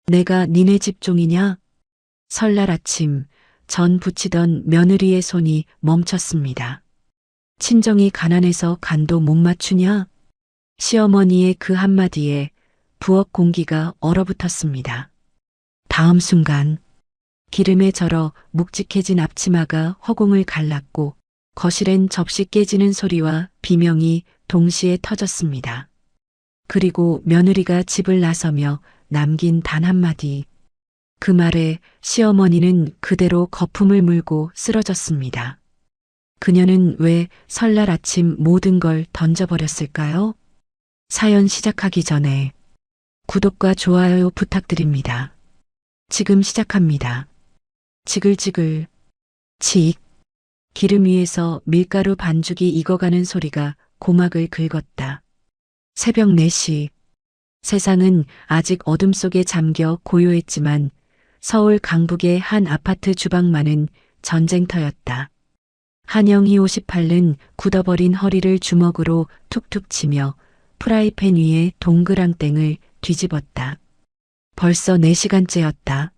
내가 니네 집종이냐? 설날 아침 전 부치던 며느리의 손이 멈췄습니다. 친정이 가난해서 간도 못 맞추냐? 시어머니의 그 한마디에 부엌 공기가 얼어붙었습니다. 다음 순간 기름에 절어 묵직해진 앞치마가 허공을 갈랐고 거실엔 접시 깨지는 소리와 비명이 동시에 터졌습니다. 그리고 며느리가 집을 나서며 남긴 단 한마디. 그 말에 시어머니는 그대로 거품을 물고 쓰러졌습니다. 그녀는 왜 설날 아침 모든 걸 던져버렸을까요? 사연 시작하기 전에 구독과 좋아요 부탁드립니다. 지금 시작합니다. 지글지글, 칙. 기름 위에서 밀가루 반죽이 익어가는 소리가 고막을 긁었다. 새벽 4시. 세상은 아직 어둠 속에 잠겨 고요했지만 서울 강북의 한 아파트 주방만은 전쟁터였다. 한영희 58는 굳어버린 허리를 주먹으로 툭툭 치며 프라이팬 위에 동그랑땡을 뒤집었다. 벌써 4시간째였다.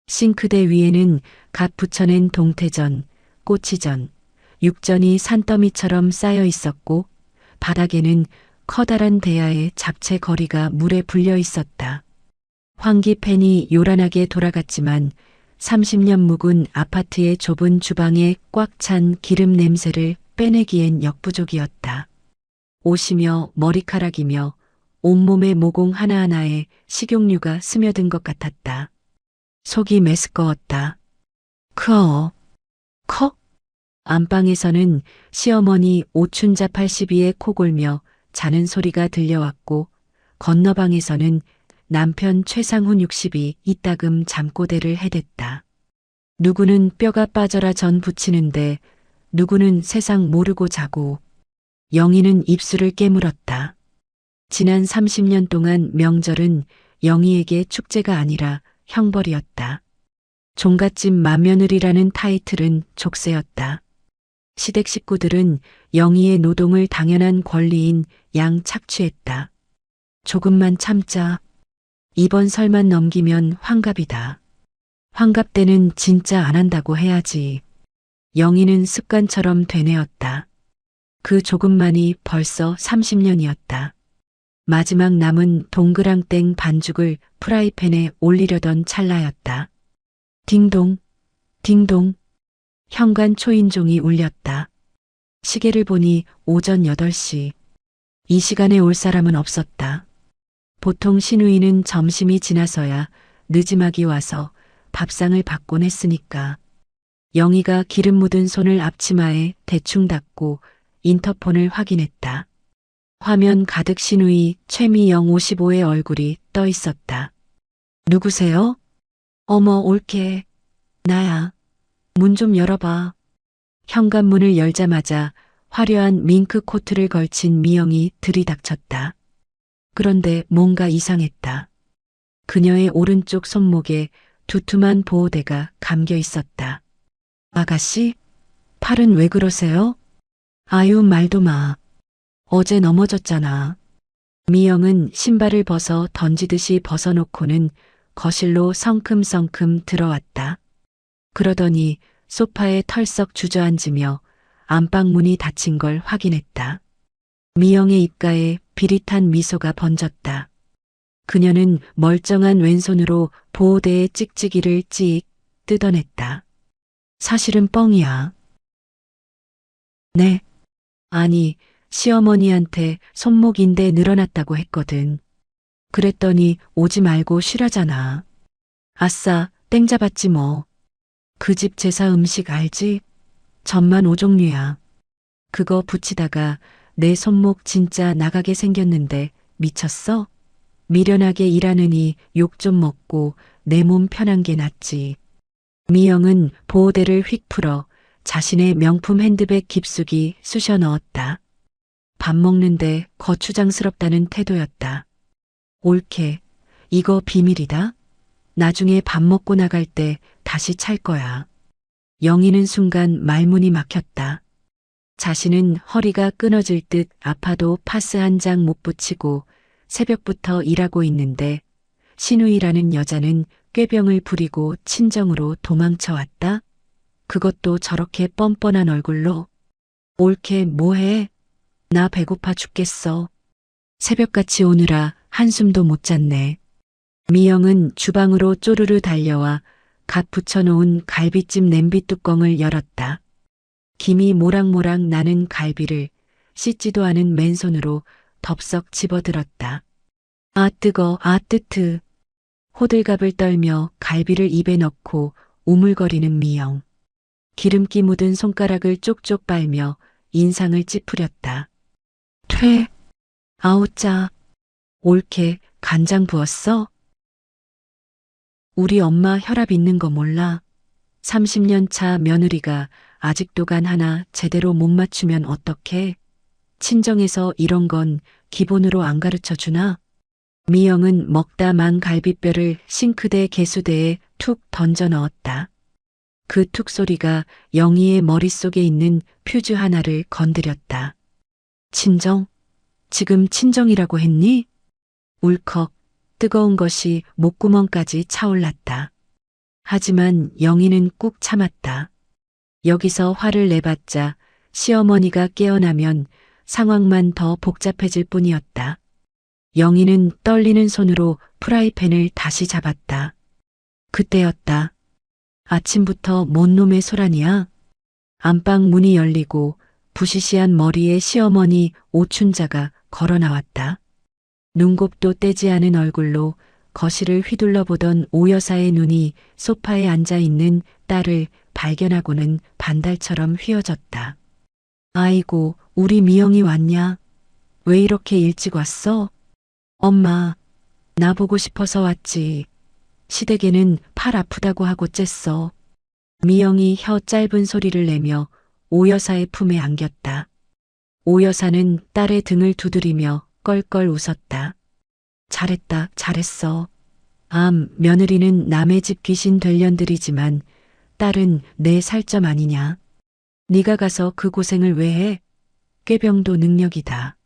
싱크대 위에는 갓 부쳐낸 동태전, 꼬치전, 육전이 산더미처럼 쌓여 있었고 바닥에는 커다란 대야에 잡채 거리가 물에 불려 있었다. 환기팬이 요란하게 돌아갔지만 30년 묵은 아파트의 좁은 주방에 꽉 찬 기름 냄새를 빼내기엔 역부족이었다. 옷이며 머리카락이며 온몸의 모공 하나하나에 식용유가 스며든 것 같았다. 속이 메스꺼웠다. 커. 안방에서는 시어머니 오춘자 82에 코골며 자는 소리가 들려왔고 건너방에서는 남편 최상훈 60이 이따금 잠꼬대를 해댔다. 누구는 뼈가 빠져라 전 부치는데 누구는 세상 모르고 자고 영희는 입술을 깨물었다. 지난 30년 동안 명절은 영희에게 축제가 아니라 형벌이었다. 종갓집 맏며느리라는 타이틀은 족쇄였다. 시댁 식구들은 영희의 노동을 당연한 권리인 양 착취했다. 조금만 참자. 이번 설만 넘기면 환갑이다. 환갑 때는 진짜 안 한다고 해야지. 영희는 습관처럼 되뇌었다. 그 조금만이 벌써 30년이었다. 마지막 남은 동그랑땡 반죽을 프라이팬에 올리려던 찰나였다. 딩동, 딩동. 현관 초인종이 울렸다. 시계를 보니 오전 8시. 이 시간에 올 사람은 없었다. 보통 시누이는 점심이 지나서야 늦지막이 와서 밥상을 받곤 했으니까. 영희가 기름 묻은 손을 앞치마에 대충 닦고 인터폰을 확인했다. 화면 가득 시누이 최미영 55의 얼굴이 떠 있었다. 누구세요? 어머 올게. 나야. 문 좀 열어봐. 현관문을 열자마자 화려한 밍크 코트를 걸친 미영이 들이닥쳤다. 그런데 뭔가 이상했다. 그녀의 오른쪽 손목에 두툼한 보호대가 감겨 있었다. 아가씨? 팔은 왜 그러세요? 아유 말도 마. 어제 넘어졌잖아. 미영은 신발을 벗어 던지듯이 벗어놓고는 거실로 성큼성큼 들어왔다. 그러더니 소파에 털썩 주저앉으며 안방문이 닫힌 걸 확인했다. 미영의 입가에 비릿한 미소가 번졌다. 그녀는 멀쩡한 왼손으로 보호대의 찍찍이를 찍 뜯어냈다. 사실은 뻥이야. 네. 아니, 시어머니한테 손목인대 늘어났다고 했거든. 그랬더니 오지 말고 쉬라잖아. 아싸, 땡 잡았지 뭐. 그 집 제사 음식 알지? 전만 5종류야. 그거 붙이다가 내 손목 진짜 나가게 생겼는데 미쳤어? 미련하게 일하느니 욕 좀 먹고 내 몸 편한 게 낫지. 미영은 보호대를 휙 풀어 자신의 명품 핸드백 깊숙이 쑤셔 넣었다. 밥 먹는데 거추장스럽다는 태도였다. 옳게. 이거 비밀이다. 나중에 밥 먹고 나갈 때 다시 찰 거야. 영희는 순간 말문이 막혔다. 자신은 허리가 끊어질 듯 아파도 파스 한 장 못 붙이고 새벽부터 일하고 있는데 신우이라는 여자는 꾀병을 부리고 친정으로 도망쳐 왔다. 그것도 저렇게 뻔뻔한 얼굴로. 옳게 뭐해? 나 배고파 죽겠어. 새벽같이 오느라 한숨도 못 잤네. 미영은 주방으로 쪼르르 달려와 갓 붙여놓은 갈비찜 냄비 뚜껑을 열었다. 김이 모락모락 나는 갈비를 씻지도 않은 맨손으로 덥석 집어들었다. 아 뜨거, 아 뜨트. 호들갑을 떨며 갈비를 입에 넣고 우물거리는 미영. 기름기 묻은 손가락을 쪽쪽 빨며 인상을 찌푸렸다. 퇴. 아우짜. 옳게 간장 부었어? 우리 엄마 혈압 있는 거 몰라? 30년 차 며느리가 아직도 간 하나 제대로 못 맞추면 어떡해? 친정에서 이런 건 기본으로 안 가르쳐 주나? 미영은 먹다 만 갈비뼈를 싱크대 개수대에 툭 던져 넣었다. 그 툭 소리가 영희의 머릿속에 있는 퓨즈 하나를 건드렸다. 친정? 지금 친정이라고 했니? 울컥 뜨거운 것이 목구멍까지 차올랐다. 하지만 영희는 꾹 참았다. 여기서 화를 내봤자 시어머니가 깨어나면 상황만 더 복잡해질 뿐이었다. 영희는 떨리는 손으로 프라이팬을 다시 잡았다. 그때였다. 아침부터 뭔 놈의 소란이야? 안방 문이 열리고 부시시한 머리에 시어머니 오춘자가 걸어 나왔다. 눈곱도 떼지 않은 얼굴로 거실을 휘둘러 보던 오 여사의 눈이 소파에 앉아 있는 딸을 발견하고는 반달처럼 휘어졌다. 아이고, 우리 미영이 왔냐? 왜 이렇게 일찍 왔어? 엄마, 나 보고 싶어서 왔지. 시댁에는 팔 아프다고 하고 쬐어. 미영이 혀 짧은 소리를 내며 오 여사의 품에 안겼다. 오 여사는 딸의 등을 두드리며 껄껄 웃었다. 잘했다, 잘했어. 며느리는 남의 집 귀신 될 년들이지만 딸은 내 살점 아니냐. 네가 가서 그 고생을 왜 해? 꾀병도 능력이다.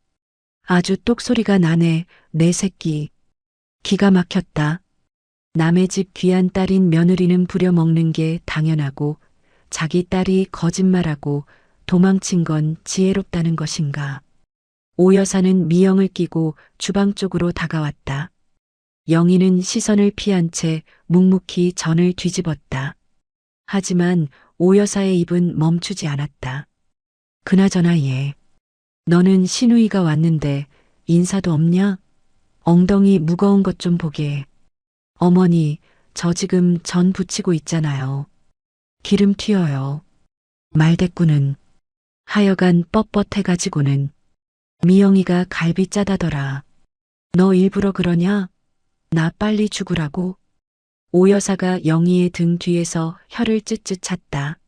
아주 똑소리가 나네, 내 새끼. 기가 막혔다. 남의 집 귀한 딸인 며느리는 부려먹는 게 당연하고 자기 딸이 거짓말하고 도망친 건 지혜롭다는 것인가. 오 여사는 미영을 끼고 주방 쪽으로 다가왔다. 영희는 시선을 피한 채 묵묵히 전을 뒤집었다. 하지만 오 여사의 입은 멈추지 않았다. 그나저나 얘, 너는 신우이가 왔는데 인사도 없냐? 엉덩이 무거운 것 좀 보게. 어머니, 저 지금 전 부치고 있잖아요. 기름 튀어요. 말대꾸는. 하여간 뻣뻣해가지고는. 미영이가 갈비 짜다더라. 너 일부러 그러냐? 나 빨리 죽으라고? 오 여사가 영희의 등 뒤에서 혀를 쯧쯧 찼다.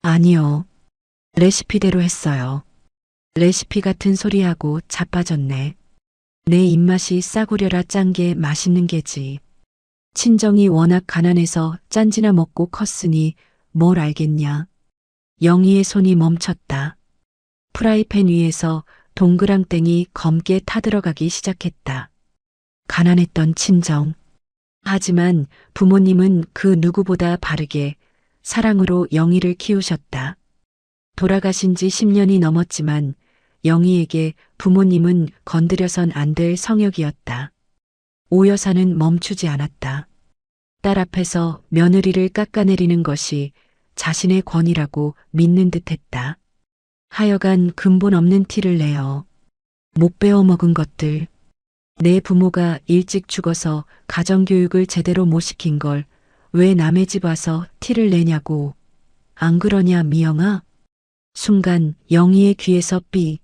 아니요. 레시피대로 했어요. 레시피 같은 소리하고 자빠졌네. 내 입맛이 싸구려라 짠 게 맛있는 게지. 친정이 워낙 가난해서 짠지나 먹고 컸으니 뭘 알겠냐. 영희의 손이 멈췄다. 프라이팬 위에서 동그랑땡이 검게 타들어가기 시작했다. 가난했던 친정. 하지만 부모님은 그 누구보다 바르게 사랑으로 영희를 키우셨다. 돌아가신 지 10년이 넘었지만 영희에게 부모님은 건드려선 안 될 성역이었다. 오 여사는 멈추지 않았다. 딸 앞에서 며느리를 깎아내리는 것이 자신의 권위라고 믿는 듯했다. 하여간 근본 없는 티를 내어. 못 배워먹은 것들. 내 부모가 일찍 죽어서 가정교육을 제대로 못 시킨 걸 왜 남의 집 와서 티를 내냐고. 안 그러냐 미영아? 순간 영희의 귀에서 삐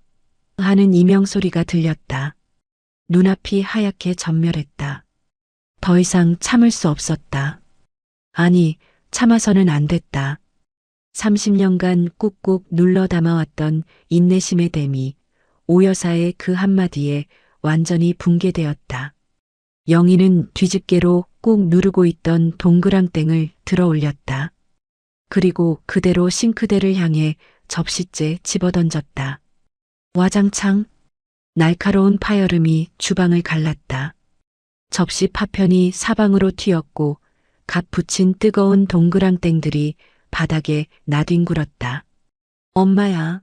하는 이명 소리가 들렸다. 눈앞이 하얗게 전멸했다. 더 이상 참을 수 없었다. 아니, 참아서는 안 됐다. 30년간 꾹꾹 눌러 담아왔던 인내심의 댐이 오 여사의 그 한마디에 완전히 붕괴되었다. 영희는 뒤집개로 꾹 누르고 있던 동그랑땡을 들어 올렸다. 그리고 그대로 싱크대를 향해 접시째 집어던졌다. 와장창 날카로운 파열음이 주방을 갈랐다. 접시 파편이 사방으로 튀었고 갓 붙인 뜨거운 동그랑땡들이 바닥에 나뒹굴었다. 엄마야.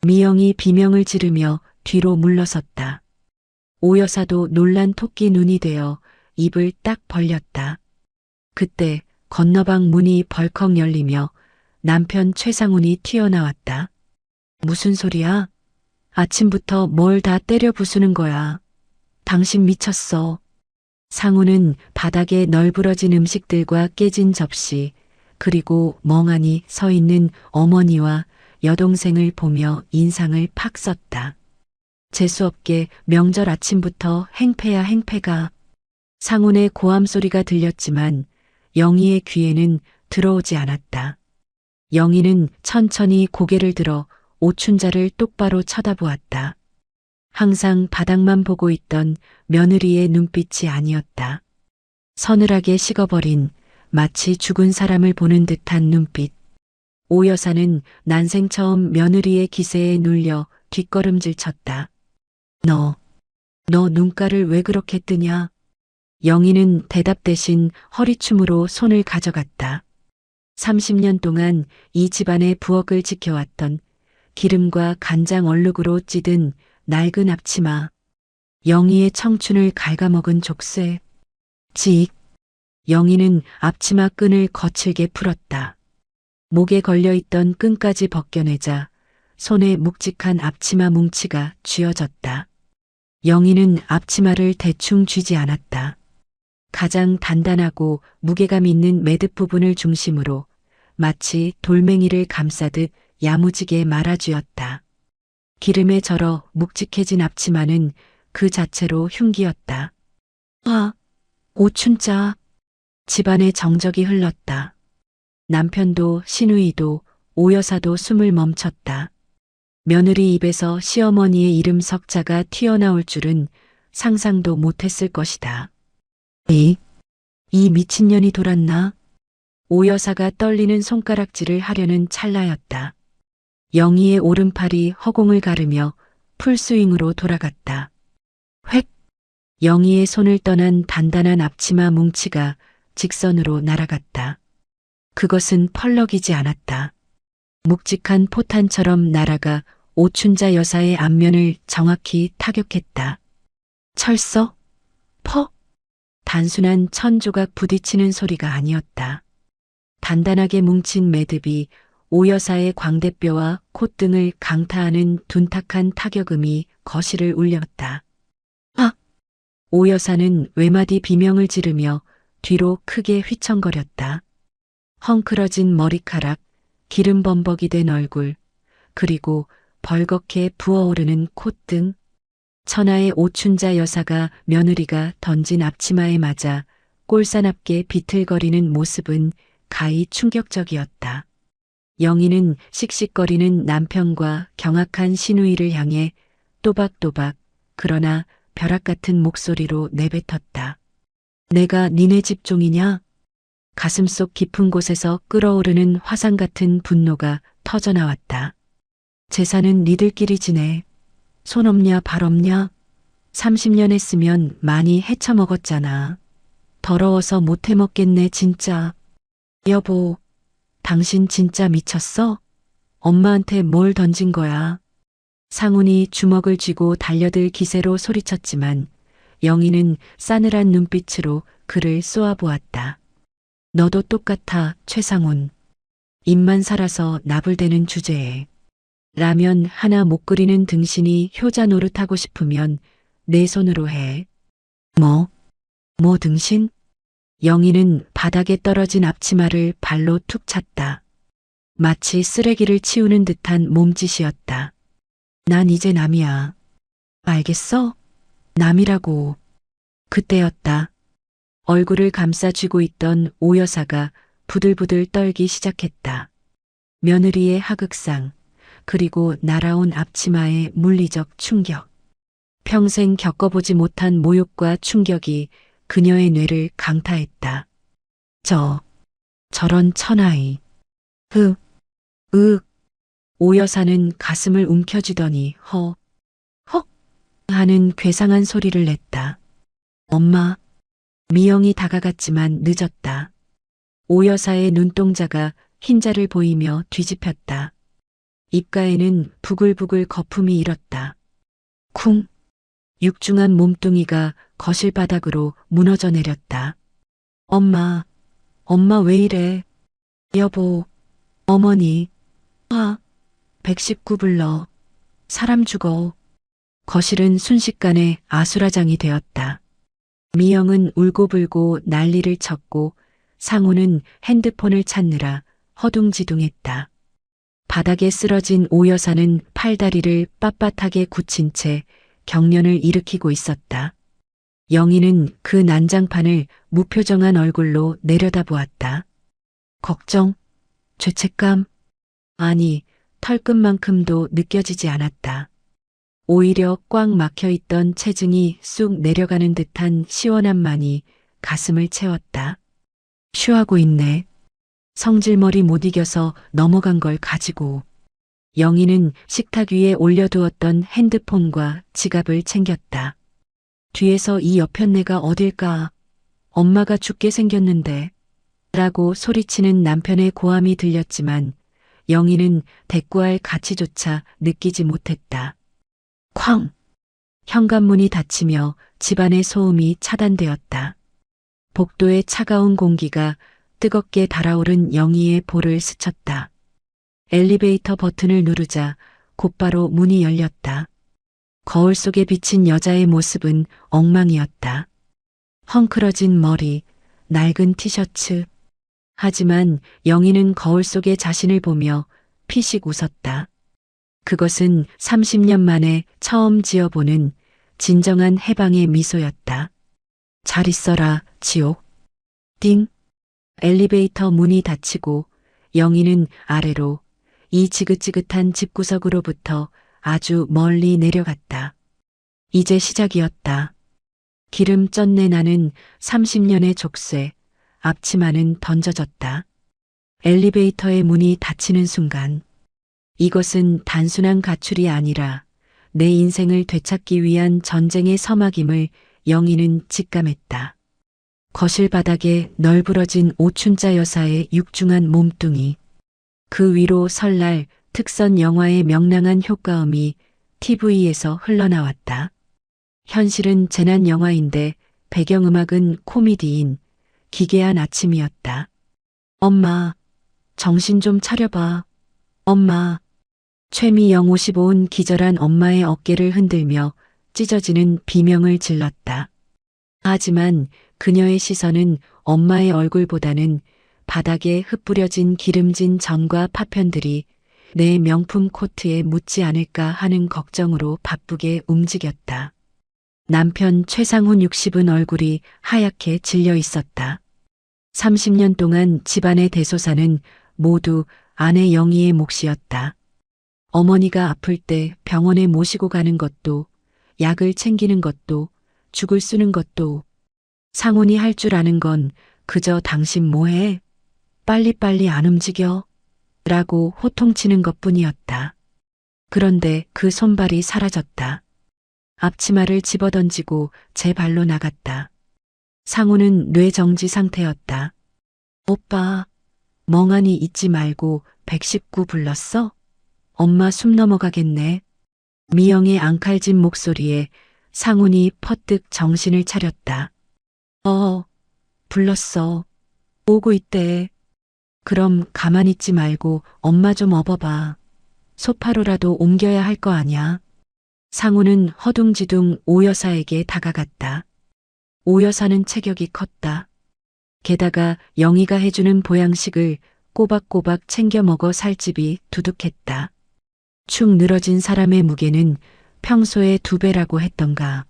미영이 비명을 지르며 뒤로 물러섰다. 오 여사도 놀란 토끼 눈이 되어 입을 딱 벌렸다. 그때 건너방 문이 벌컥 열리며 남편 최상훈이 튀어나왔다. 무슨 소리야? 아침부터 뭘 다 때려 부수는 거야. 당신 미쳤어. 상우는 바닥에 널브러진 음식들과 깨진 접시, 그리고 멍하니 서 있는 어머니와 여동생을 보며 인상을 팍 썼다. 재수없게 명절 아침부터 행패야 행패가. 상훈의 고함 소리가 들렸지만 영희의 귀에는 들어오지 않았다. 영희는 천천히 고개를 들어 오춘자를 똑바로 쳐다보았다. 항상 바닥만 보고 있던 며느리의 눈빛이 아니었다. 서늘하게 식어버린 마치 죽은 사람을 보는 듯한 눈빛. 오 여사는 난생 처음 며느리의 기세에 눌려 뒷걸음질 쳤다. 너 눈가를 왜 그렇게 뜨냐? 영희는 대답 대신 허리춤으로 손을 가져갔다. 30년 동안 이 집안의 부엌을 지켜왔던 기름과 간장 얼룩으로 찌든 낡은 앞치마. 영희의 청춘을 갉아먹은 족쇄. 직. 영희는 앞치마 끈을 거칠게 풀었다. 목에 걸려있던 끈까지 벗겨내자 손에 묵직한 앞치마 뭉치가 쥐어졌다. 영희는 앞치마를 대충 쥐지 않았다. 가장 단단하고 무게감 있는 매듭 부분을 중심으로 마치 돌멩이를 감싸듯 야무지게 말아쥐었다. 기름에 절어 묵직해진 앞치마는 그 자체로 흉기였다. 아, 오춘자. 집안에 정적이 흘렀다. 남편도 신우이도 오 여사도 숨을 멈췄다. 며느리 입에서 시어머니의 이름 석자가 튀어나올 줄은 상상도 못했을 것이다. 이 미친년이 돌았나? 오 여사가 떨리는 손가락질을 하려는 찰나였다. 영희의 오른팔이 허공을 가르며 풀스윙으로 돌아갔다. 획! 영희의 손을 떠난 단단한 앞치마 뭉치가 직선으로 날아갔다. 그것은 펄럭이지 않았다. 묵직한 포탄처럼 날아가 오춘자 여사의 앞면을 정확히 타격했다. 철썩? 퍽! 단순한 천조각 부딪히는 소리가 아니었다. 단단하게 뭉친 매듭이 오 여사의 광대뼈와 콧등을 강타하는 둔탁한 타격음이 거실을 울렸다. 아! 오 여사는 외마디 비명을 지르며 뒤로 크게 휘청거렸다. 헝클어진 머리카락, 기름 범벅이 된 얼굴, 그리고 벌겋게 부어오르는 콧등. 천하의 오춘자 여사가 며느리가 던진 앞치마에 맞아 꼴사납게 비틀거리는 모습은 가히 충격적이었다. 영희는 씩씩거리는 남편과 경악한 시누이를 향해 또박또박 그러나 벼락 같은 목소리로 내뱉었다. 내가 니네 집종이냐? 가슴속 깊은 곳에서 끓어오르는 화산 같은 분노가 터져나왔다. 재산은 니들끼리 지내. 손 없냐 발 없냐? 30년 했으면 많이 헤쳐먹었잖아. 더러워서 못 해먹겠네 진짜. 여보, 당신 진짜 미쳤어? 엄마한테 뭘 던진 거야? 상훈이 주먹을 쥐고 달려들 기세로 소리쳤지만 영희는 싸늘한 눈빛으로 그를 쏘아보았다. 너도 똑같아, 최상훈. 입만 살아서 나불대는 주제에. 라면 하나 못 끓이는 등신이 효자 노릇하고 싶으면 내 손으로 해. 뭐 등신? 영희는 바닥에 떨어진 앞치마를 발로 툭 찼다. 마치 쓰레기를 치우는 듯한 몸짓이었다. 난 이제 남이야. 알겠어? 남이라고. 그때였다. 얼굴을 감싸 쥐고 있던 오 여사가 부들부들 떨기 시작했다. 며느리의 하극상, 그리고 날아온 앞치마의 물리적 충격. 평생 겪어보지 못한 모욕과 충격이 그녀의 뇌를 강타했다. 저런 천하의. 오 여사는 가슴을 움켜쥐더니 헉 하는 괴상한 소리를 냈다. 엄마, 미영이 다가갔지만 늦었다. 오 여사의 눈동자가 흰자를 보이며 뒤집혔다. 입가에는 부글부글 거품이 일었다. 쿵! 육중한 몸뚱이가 거실 바닥으로 무너져 내렸다. 엄마, 엄마 왜 이래? 여보, 어머니, 119 불러. 사람 죽어. 거실은 순식간에 아수라장이 되었다. 미영은 울고불고 난리를 쳤고 상우는 핸드폰을 찾느라 허둥지둥했다. 바닥에 쓰러진 오 여사는 팔다리를 빳빳하게 굳힌 채 경련을 일으키고 있었다. 영희는 그 난장판을 무표정한 얼굴로 내려다보았다. 걱정, 죄책감, 아니, 털끝만큼도 느껴지지 않았다. 오히려 꽉 막혀있던 체중이 쑥 내려가는 듯한 시원함만이 가슴을 채웠다. 쉬하고 있네. 성질머리 못 이겨서 넘어간 걸 가지고. 영희는 식탁 위에 올려두었던 핸드폰과 지갑을 챙겼다. 뒤에서 이 여편네가 어딜까? 엄마가 죽게 생겼는데. 라고 소리치는 남편의 고함이 들렸지만 영희는 대꾸할 가치조차 느끼지 못했다. 쾅! 현관문이 닫히며 집안의 소음이 차단되었다. 복도의 차가운 공기가 뜨겁게 달아오른 영희의 볼을 스쳤다. 엘리베이터 버튼을 누르자 곧바로 문이 열렸다. 거울 속에 비친 여자의 모습은 엉망이었다. 헝클어진 머리, 낡은 티셔츠. 하지만 영희는 거울 속의 자신을 보며 피식 웃었다. 그것은 30년 만에 처음 지어보는 진정한 해방의 미소였다. 잘 있어라, 지옥. 띵. 엘리베이터 문이 닫히고 영희는 아래로 이 지긋지긋한 집구석으로부터 아주 멀리 내려갔다. 이제 시작이었다. 기름 쩐내 나는 30년의 족쇄, 앞치마는 던져졌다. 엘리베이터의 문이 닫히는 순간 이것은 단순한 가출이 아니라 내 인생을 되찾기 위한 전쟁의 서막임을 영희는 직감했다. 거실 바닥에 널브러진 오춘자 여사의 육중한 몸뚱이, 그 위로 설날 특선 영화의 명랑한 효과음이 TV에서 흘러나왔다. 현실은 재난 영화인데 배경음악은 코미디인 기괴한 아침이었다. 엄마, 정신 좀 차려봐. 엄마. 최미영 55은 기절한 엄마의 어깨를 흔들며 찢어지는 비명을 질렀다. 하지만 그녀의 시선은 엄마의 얼굴보다는 바닥에 흩뿌려진 기름진 전과 파편들이 내 명품 코트에 묻지 않을까 하는 걱정으로 바쁘게 움직였다. 남편 최상훈 60은 얼굴이 하얗게 질려 있었다. 30년 동안 집안의 대소사는 모두 아내 영희의 몫이었다. 어머니가 아플 때 병원에 모시고 가는 것도, 약을 챙기는 것도, 죽을 쓰는 것도. 상훈이 할 줄 아는 건 그저 당신 뭐해? 빨리빨리 안 움직여? 라고 호통치는 것뿐이었다. 그런데 그 손발이 사라졌다. 앞치마를 집어던지고 제 발로 나갔다. 상훈은 뇌정지 상태였다. 오빠, 멍하니 있지 말고 119 불렀어? 엄마 숨 넘어가겠네. 미영의 앙칼진 목소리에 상훈이 퍼뜩 정신을 차렸다. 불렀어. 오고 있대. 그럼 가만히 있지 말고 엄마 좀 업어봐. 소파로라도 옮겨야 할 거 아냐. 상훈은 허둥지둥 오 여사에게 다가갔다. 오 여사는 체격이 컸다. 게다가 영희가 해주는 보양식을 꼬박꼬박 챙겨 먹어 살집이 두둑했다. 축 늘어진 사람의 무게는 평소의 2배라고 했던가.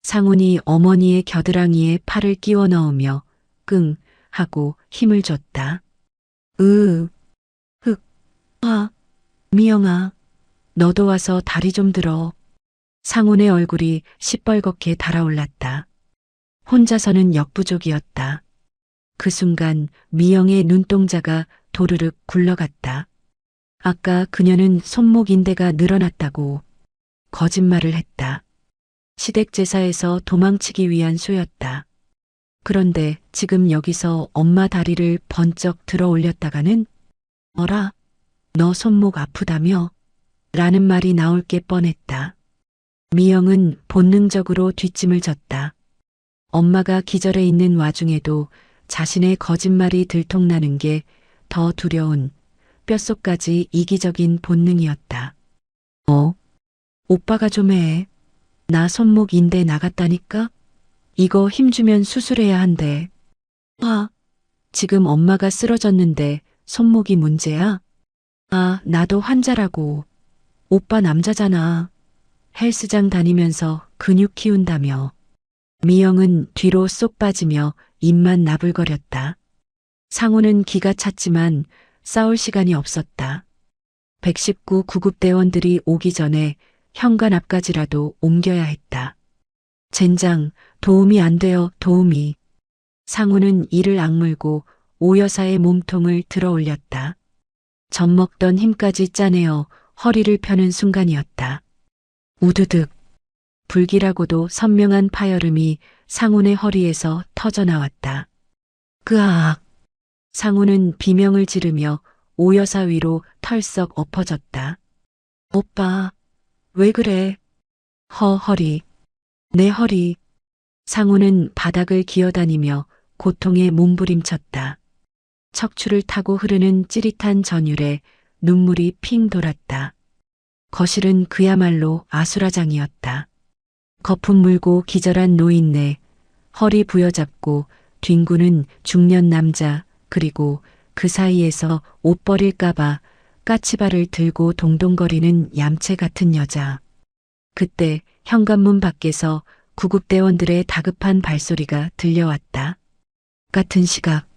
상훈이 어머니의 겨드랑이에 팔을 끼워 넣으며 끙 하고 힘을 줬다. 미영아, 너도 와서 다리 좀 들어. 상훈의 얼굴이 시뻘겋게 달아올랐다. 혼자서는 역부족이었다. 그 순간 미영의 눈동자가 도르륵 굴러갔다. 아까 그녀는 손목 인대가 늘어났다고 거짓말을 했다. 시댁 제사에서 도망치기 위한 쏘였다. 그런데 지금 여기서 엄마 다리를 번쩍 들어 올렸다가는 어라, 너 손목 아프다며? 라는 말이 나올 게 뻔했다. 미영은 본능적으로 뒷짐을 졌다. 엄마가 기절해 있는 와중에도 자신의 거짓말이 들통나는 게 더 두려운 뼛속까지 이기적인 본능이었다. 오빠가 좀 해. 나 손목 인대 나갔다니까? 이거 힘주면 수술해야 한대. 지금 엄마가 쓰러졌는데 손목이 문제야? 나도 환자라고. 오빠 남자잖아. 헬스장 다니면서 근육 키운다며. 미영은 뒤로 쏙 빠지며 입만 나불거렸다. 상우는 기가 찼지만 싸울 시간이 없었다. 119 구급대원들이 오기 전에 현관 앞까지라도 옮겨야 했다. 젠장, 도움이 안 돼요, 도움이. 상우는 이를 악물고 오 여사의 몸통을 들어 올렸다. 젖먹던 힘까지 짜내어 허리를 펴는 순간이었다. 우드득. 불길하고도 선명한 파열음이 상훈의 허리에서 터져나왔다. 그악. 상훈은 비명을 지르며 오 여사 위로 털썩 엎어졌다. 오빠, 왜 그래? 허리. 내 허리. 상훈은 바닥을 기어다니며 고통에 몸부림쳤다. 척추를 타고 흐르는 찌릿한 전율에 눈물이 핑 돌았다. 거실은 그야말로 아수라장이었다. 거품 물고 기절한 노인네, 허리 부여잡고 뒹구는 중년 남자, 그리고 그 사이에서 옷 버릴까봐 까치발을 들고 동동거리는 얌체 같은 여자. 그때 현관문 밖에서 구급대원들의 다급한 발소리가 들려왔다. 같은 시각,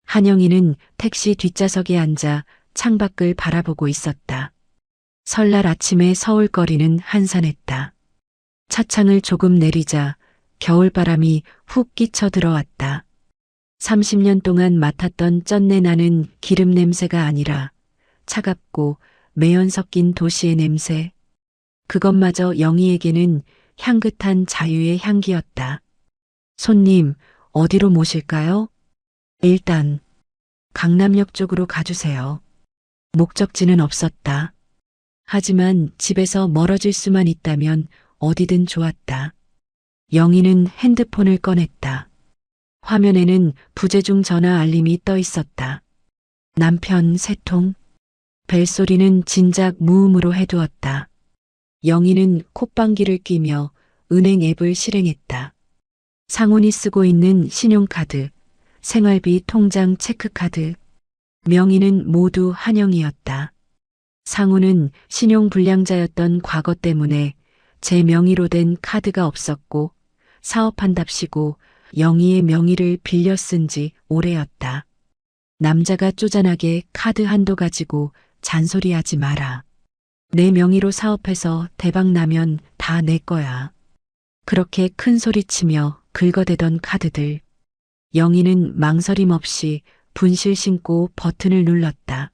한영이는 택시 뒷좌석에 앉아 창밖을 바라보고 있었다. 설날 아침에 서울거리는 한산했다. 차창을 조금 내리자 겨울바람이 훅 끼쳐 들어왔다. 30년 동안 맡았던 쩐내 나는 기름 냄새가 아니라 차갑고 매연 섞인 도시의 냄새. 그것마저 영희에게는 향긋한 자유의 향기였다. 손님, 어디로 모실까요? 일단 강남역 쪽으로 가주세요. 목적지는 없었다. 하지만 집에서 멀어질 수만 있다면 어디든 좋았다. 영희는 핸드폰을 꺼냈다. 화면에는 부재중 전화 알림이 떠 있었다. 남편 세통. 벨소리는 진작 무음으로 해두었다. 영희는 콧방귀를 뀌며 은행 앱을 실행했다. 상훈이 쓰고 있는 신용카드, 생활비 통장 체크카드, 명의는 모두 한영이었다. 상훈은 신용불량자였던 과거 때문에 제 명의로 된 카드가 없었고 사업한답시고 영희의 명의를 빌려 쓴 지 오래였다. 남자가 쪼잔하게 카드 한도 가지고 잔소리하지 마라. 내 명의로 사업해서 대박 나면 다 내 거야. 그렇게 큰 소리치며 긁어대던 카드들. 영희는 망설임 없이 분실 신고 버튼을 눌렀다.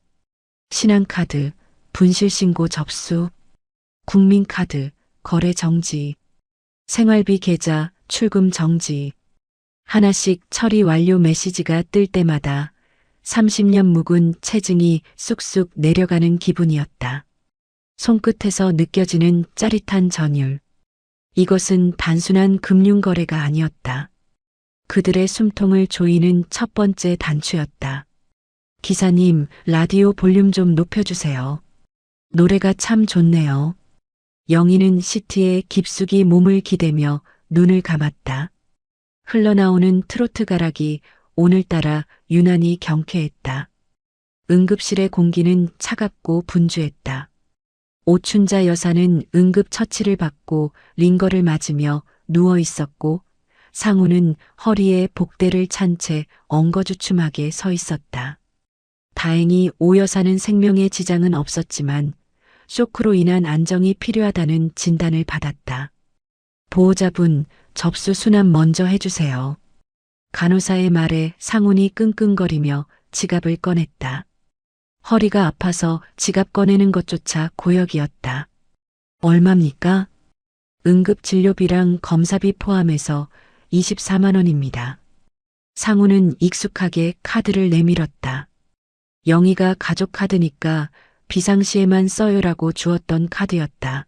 신한카드, 분실 신고 접수. 국민카드, 거래 정지. 생활비 계좌, 출금 정지. 하나씩 처리 완료 메시지가 뜰 때마다 30년 묵은 체증이 쑥쑥 내려가는 기분이었다. 손끝에서 느껴지는 짜릿한 전율. 이것은 단순한 금융거래가 아니었다. 그들의 숨통을 조이는 첫 번째 단추였다. 기사님, 라디오 볼륨 좀 높여주세요. 노래가 참 좋네요. 영희는 시트에 깊숙이 몸을 기대며 눈을 감았다. 흘러나오는 트로트 가락이 오늘따라 유난히 경쾌했다. 응급실의 공기는 차갑고 분주했다. 오춘자 여사는 응급처치를 받고 링거를 맞으며 누워 있었고 상우는 허리에 복대를 찬 채 엉거주춤하게 서 있었다. 다행히 오 여사는 생명에 지장은 없었지만 쇼크로 인한 안정이 필요하다는 진단을 받았다. 보호자분, 접수 수납 먼저 해주세요. 간호사의 말에 상훈이 끙끙거리며 지갑을 꺼냈다. 허리가 아파서 지갑 꺼내는 것조차 고역이었다. 얼마입니까? 응급진료비랑 검사비 포함해서 24만 원입니다. 상우는 익숙하게 카드를 내밀었다. 영희가 가족 카드니까 비상시에만 써요라고 주었던 카드였다.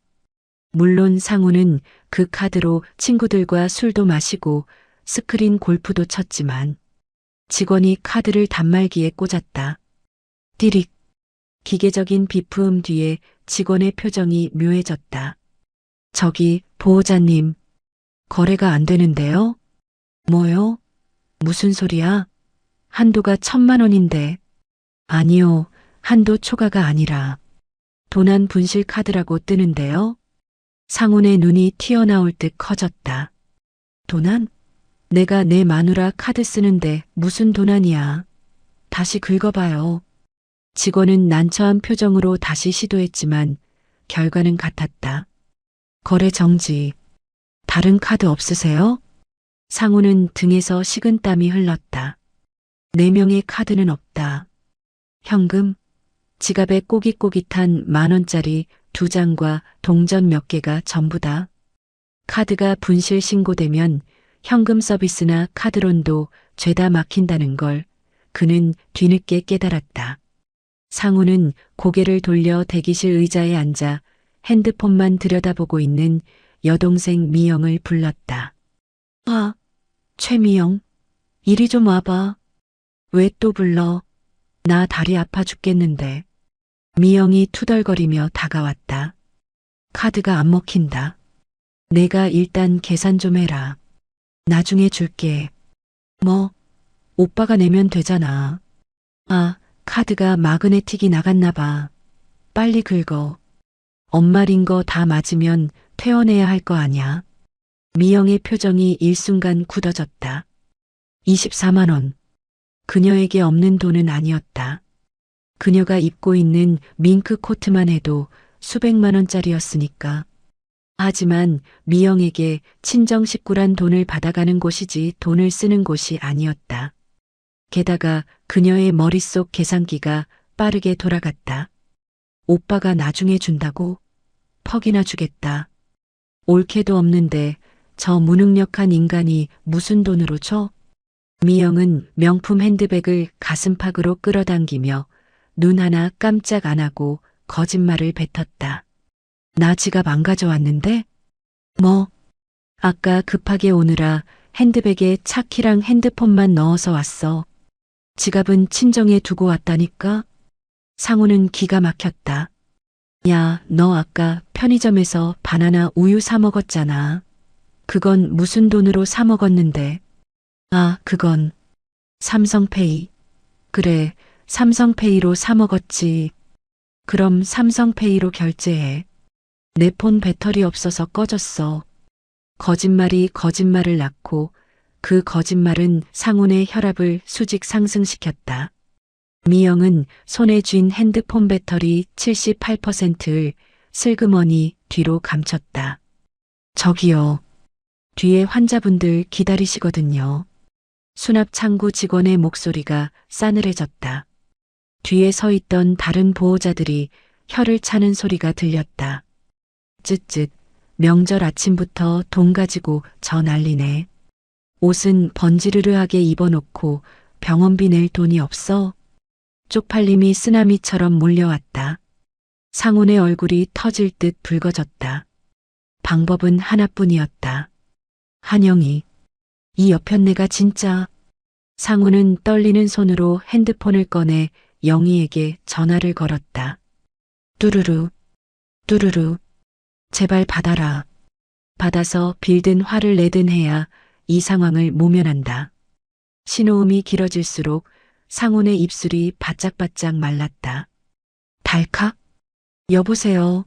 물론 상우는 그 카드로 친구들과 술도 마시고 스크린 골프도 쳤지만 직원이 카드를 단말기에 꽂았다. 띠릭. 기계적인 비프음 뒤에 직원의 표정이 묘해졌다. 저기, 보호자님. 거래가 안 되는데요? 뭐요? 무슨 소리야? 한도가 1,000만 원인데. 아니요, 한도 초과가 아니라 도난 분실 카드라고 뜨는데요. 상훈의 눈이 튀어나올 듯 커졌다. 도난? 내가 내 마누라 카드 쓰는데 무슨 도난이야. 다시 긁어봐요. 직원은 난처한 표정으로 다시 시도했지만 결과는 같았다. 거래 정지. 다른 카드 없으세요? 상우는 등에서 식은땀이 흘렀다. 4명의 카드는 없다. 현금, 지갑에 꼬깃꼬깃한 10,000원짜리 2장과 동전 몇 개가 전부다. 카드가 분실 신고되면 현금 서비스나 카드론도 죄다 막힌다는 걸 그는 뒤늦게 깨달았다. 상우는 고개를 돌려 대기실 의자에 앉아 핸드폰만 들여다보고 있는 여동생 미영을 불렀다. 아, 최미영, 이리 좀 와봐. 왜 또 불러? 나 다리 아파 죽겠는데. 미영이 투덜거리며 다가왔다. 카드가 안 먹힌다. 내가 일단 계산 좀 해라. 나중에 줄게. 뭐, 오빠가 내면 되잖아. 아, 카드가 마그네틱이 나갔나 봐. 빨리 긁어. 엄마린 거 다 맞으면 퇴원해야 할 거 아냐. 미영의 표정이 일순간 굳어졌다. 24만 원. 그녀에게 없는 돈은 아니었다. 그녀가 입고 있는 밍크 코트만 해도 수백만 원짜리였으니까. 하지만 미영에게 친정 식구란 돈을 받아가는 곳이지 돈을 쓰는 곳이 아니었다. 게다가 그녀의 머릿속 계산기가 빠르게 돌아갔다. 오빠가 나중에 준다고? 퍽이나 주겠다. 올케도 없는데 저 무능력한 인간이 무슨 돈으로 줘? 미영은 명품 핸드백을 가슴팍으로 끌어당기며 눈 하나 깜짝 안 하고 거짓말을 뱉었다. 나 지갑 안 가져왔는데? 뭐? 아까 급하게 오느라 핸드백에 차키랑 핸드폰만 넣어서 왔어. 지갑은 친정에 두고 왔다니까? 상우는 기가 막혔다. 야, 너 아까 편의점에서 바나나 우유 사 먹었잖아. 그건 무슨 돈으로 사 먹었는데? 아, 그건 삼성페이. 그래, 삼성페이로 사 먹었지. 그럼 삼성페이로 결제해. 내 폰 배터리 없어서 꺼졌어. 거짓말이 거짓말을 낳고 그 거짓말은 상훈의 혈압을 수직 상승시켰다. 미영은 손에 쥔 핸드폰 배터리 78%를 슬그머니 뒤로 감췄다. 저기요. 뒤에 환자분들 기다리시거든요. 수납 창구 직원의 목소리가 싸늘해졌다. 뒤에 서 있던 다른 보호자들이 혀를 차는 소리가 들렸다. 쯧쯧, 명절 아침부터 돈 가지고 저 난리네. 옷은 번지르르하게 입어놓고 병원비 낼 돈이 없어? 쪽팔림이 쓰나미처럼 몰려왔다. 상훈의 얼굴이 터질 듯 붉어졌다. 방법은 하나뿐이었다. 한영이, 이 여편네가 진짜. 상훈은 떨리는 손으로 핸드폰을 꺼내 영희에게 전화를 걸었다. 뚜루루, 뚜루루, 제발 받아라. 받아서 빌든 화를 내든 해야 이 상황을 모면한다. 신호음이 길어질수록 상훈의 입술이 바짝바짝 말랐다. 달칵? 여보세요.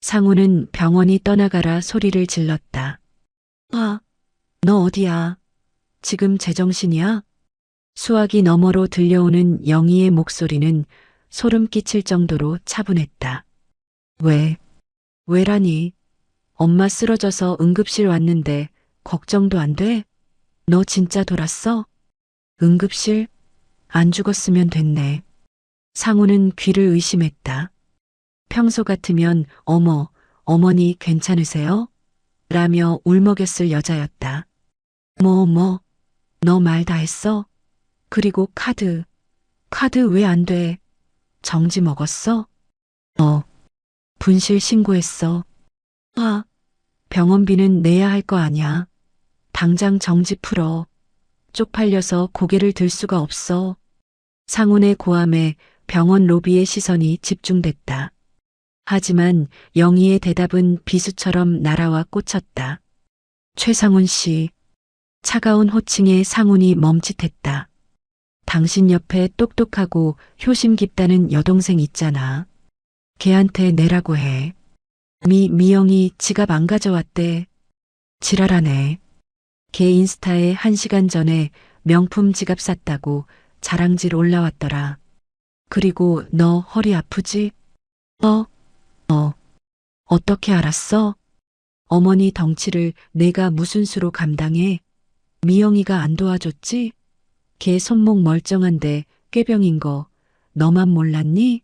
상훈은 병원이 떠나가라 소리를 질렀다. 아, 너 어디야? 지금 제정신이야? 수화기 너머로 들려오는 영희의 목소리는 소름 끼칠 정도로 차분했다. 왜라니? 엄마 쓰러져서 응급실 왔는데 걱정도 안 돼? 너 진짜 돌았어? 응급실? 안 죽었으면 됐네. 상우는 귀를 의심했다. 평소 같으면 어머니 괜찮으세요? 라며 울먹였을 여자였다. 뭐, 너 말 다 했어? 그리고 카드 왜 안 돼? 정지 먹었어? 분실 신고했어. 아, 병원비는 내야 할 거 아냐. 당장 정지 풀어. 쪽팔려서 고개를 들 수가 없어. 상훈의 고함에 병원 로비의 시선이 집중됐다. 하지만 영희의 대답은 비수처럼 날아와 꽂혔다. 최상훈 씨. 차가운 호칭에 상훈이 멈칫했다. 당신 옆에 똑똑하고 효심 깊다는 여동생 있잖아. 걔한테 내라고 해. 미영이 지갑 안 가져왔대. 지랄하네. 걔 인스타에 1시간 전에 명품 지갑 샀다고 자랑질 올라왔더라. 그리고 너 허리 아프지? 어떻게 알았어? 어머니 덩치를 내가 무슨 수로 감당해? 미영이가 안 도와줬지? 걔 손목 멀쩡한데 꾀병인 거 너만 몰랐니?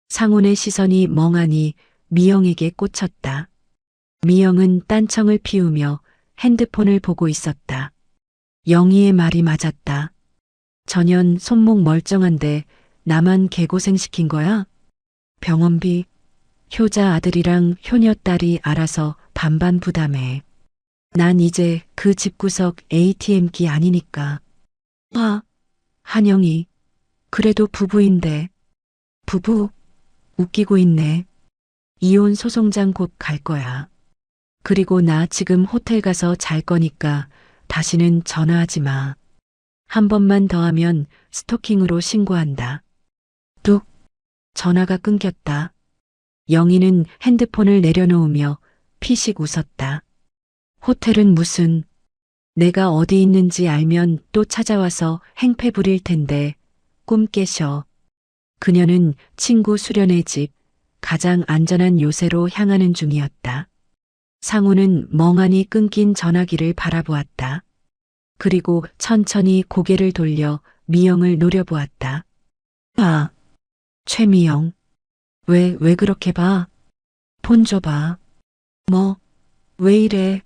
상훈의 시선이 멍하니 미영에게 꽂혔다. 미영은 딴청을 피우며 핸드폰을 보고 있었다. 영희의 말이 맞았다. 전현 손목 멀쩡한데 나만 개고생시킨 거야? 병원비, 효자 아들이랑 효녀 딸이 알아서 반반 부담해. 난 이제 그 집구석 ATM기 아니니까. 한영이, 그래도 부부인데. 부부? 웃기고 있네. 이혼 소송장 곧 갈 거야. 그리고 나 지금 호텔 가서 잘 거니까 다시는 전화하지 마. 한 번만 더 하면 스토킹으로 신고한다. 뚝. 전화가 끊겼다. 영희는 핸드폰을 내려놓으며 피식 웃었다. 호텔은 무슨, 내가 어디 있는지 알면 또 찾아와서 행패 부릴 텐데 꿈 깨셔. 그녀는 친구 수련의 집, 가장 안전한 요새로 향하는 중이었다. 상우는 멍하니 끊긴 전화기를 바라보았다. 그리고 천천히 고개를 돌려 미영을 노려보았다. 최미영. 왜 그렇게 봐? 폰 줘봐. 왜 이래?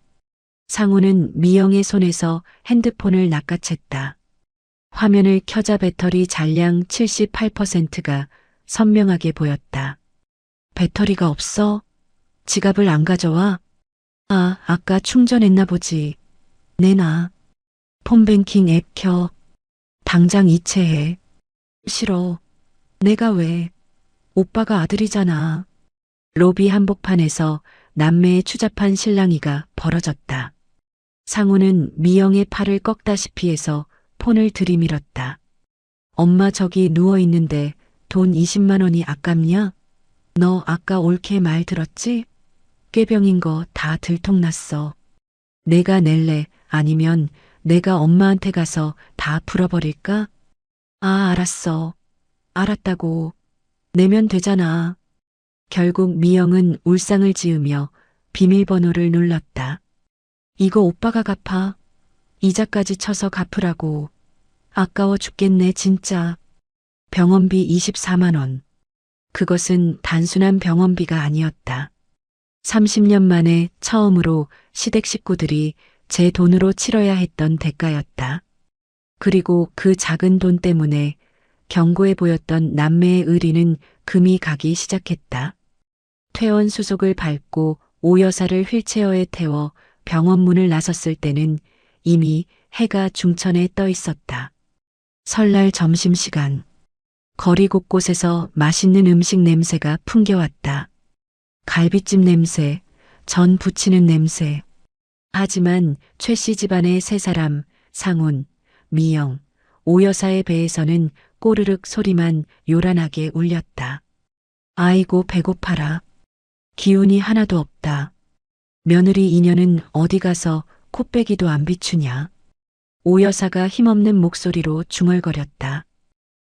상우는 미영의 손에서 핸드폰을 낚아챘다. 화면을 켜자 배터리 잔량 78%가 선명하게 보였다. 배터리가 없어? 지갑을 안 가져와? 아까 충전했나 보지. 내놔. 폰뱅킹 앱 켜. 당장 이체해. 싫어. 내가 왜? 오빠가 아들이잖아. 로비 한복판에서 남매의 추잡한 실랑이가 벌어졌다. 상우는 미영의 팔을 꺾다시피 해서 폰을 들이밀었다. 엄마 저기 누워있는데 돈 20만 원이 아깝냐? 너 아까 옳게 말 들었지? 꾀병인 거 다 들통났어. 내가 낼래? 아니면 내가 엄마한테 가서 다 풀어버릴까? 알았어. 알았다고. 내면 되잖아. 결국 미영은 울상을 지으며 비밀번호를 눌렀다. 이거 오빠가 갚아. 이자까지 쳐서 갚으라고. 아까워 죽겠네 진짜. 병원비 24만 원. 그것은 단순한 병원비가 아니었다. 30년 만에 처음으로 시댁 식구들이 제 돈으로 치러야 했던 대가였다. 그리고 그 작은 돈 때문에 견고해 보였던 남매의 의리는 금이 가기 시작했다. 퇴원 수속을 밟고 오 여사를 휠체어에 태워 병원 문을 나섰을 때는 이미 해가 중천에 떠 있었다. 설날 점심시간. 거리 곳곳에서 맛있는 음식 냄새가 풍겨왔다. 갈비찜 냄새, 전 부치는 냄새. 하지만 최 씨 집안의 세 사람, 상훈, 미영, 오 여사의 배에서는 꼬르륵 소리만 요란하게 울렸다. 아이고 배고파라. 기운이 하나도 없다. 며느리 이녀는 어디 가서 코빼기도 안 비추냐. 오 여사가 힘없는 목소리로 중얼거렸다.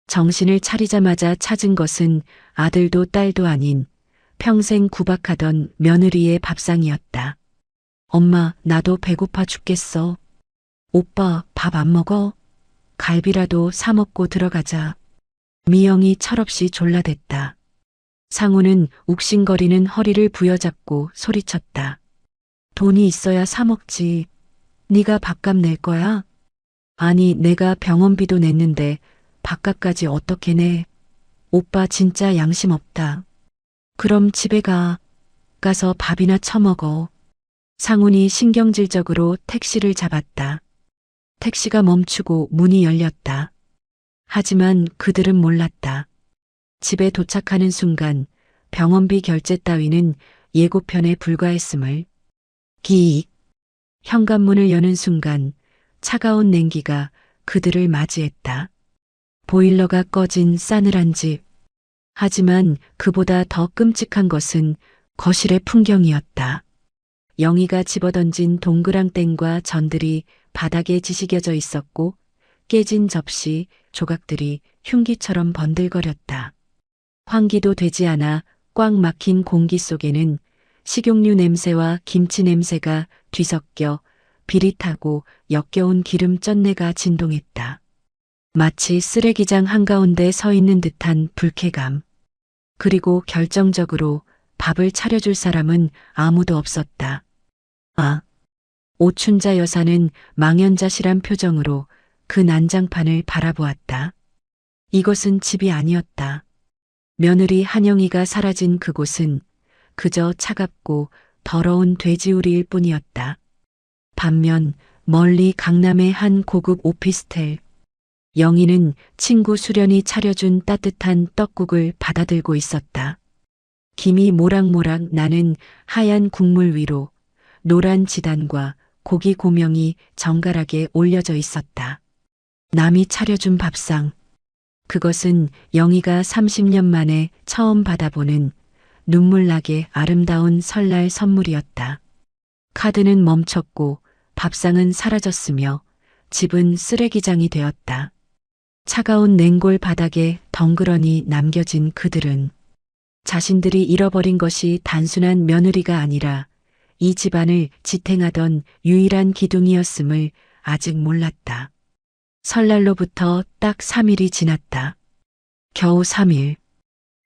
정신을 차리자마자 찾은 것은 아들도 딸도 아닌 평생 구박하던 며느리의 밥상이었다. 엄마, 나도 배고파 죽겠어. 오빠, 밥 안 먹어? 갈비라도 사 먹고 들어가자. 미영이 철없이 졸라댔다. 상우는 욱신거리는 허리를 부여잡고 소리쳤다. 돈이 있어야 사 먹지. 네가 밥값 낼 거야? 아니, 내가 병원비도 냈는데 밥값까지 어떻게 내? 오빠 진짜 양심 없다. 그럼 집에 가서 밥이나 처먹어. 상훈이 신경질적으로 택시를 잡았다. 택시가 멈추고 문이 열렸다. 하지만 그들은 몰랐다. 집에 도착하는 순간 병원비 결제 따위는 예고편에 불과했음을. 기익. 현관문을 여는 순간 차가운 냉기가 그들을 맞이했다. 보일러가 꺼진 싸늘한 집. 하지만 그보다 더 끔찍한 것은 거실의 풍경이었다. 영희가 집어던진 동그랑땡과 전들이 바닥에 지시겨져 있었고 깨진 접시, 조각들이 흉기처럼 번들거렸다. 환기도 되지 않아 꽉 막힌 공기 속에는 식용유 냄새와 김치 냄새가 뒤섞여 비릿하고 역겨운 기름 쩐내가 진동했다. 마치 쓰레기장 한가운데 서 있는 듯한 불쾌감. 그리고 결정적으로 밥을 차려줄 사람은 아무도 없었다. 아, 오춘자 여사는 망연자실한 표정으로 그 난장판을 바라보았다. 이것은 집이 아니었다. 며느리 한영이가 사라진 그곳은 그저 차갑고 더러운 돼지우리일 뿐이었다. 반면 멀리 강남의 한 고급 오피스텔. 영희는 친구 수련이 차려준 따뜻한 떡국을 받아들고 있었다. 김이 모락모락 나는 하얀 국물 위로 노란 지단과 고기 고명이 정갈하게 올려져 있었다. 남이 차려준 밥상. 그것은 영희가 30년 만에 처음 받아보는 눈물나게 아름다운 설날 선물이었다. 카드는 멈췄고 밥상은 사라졌으며 집은 쓰레기장이 되었다. 차가운 냉골 바닥에 덩그러니 남겨진 그들은 자신들이 잃어버린 것이 단순한 며느리가 아니라 이 집안을 지탱하던 유일한 기둥이었음을 아직 몰랐다. 설날로부터 딱 3일이 지났다. 겨우 3일.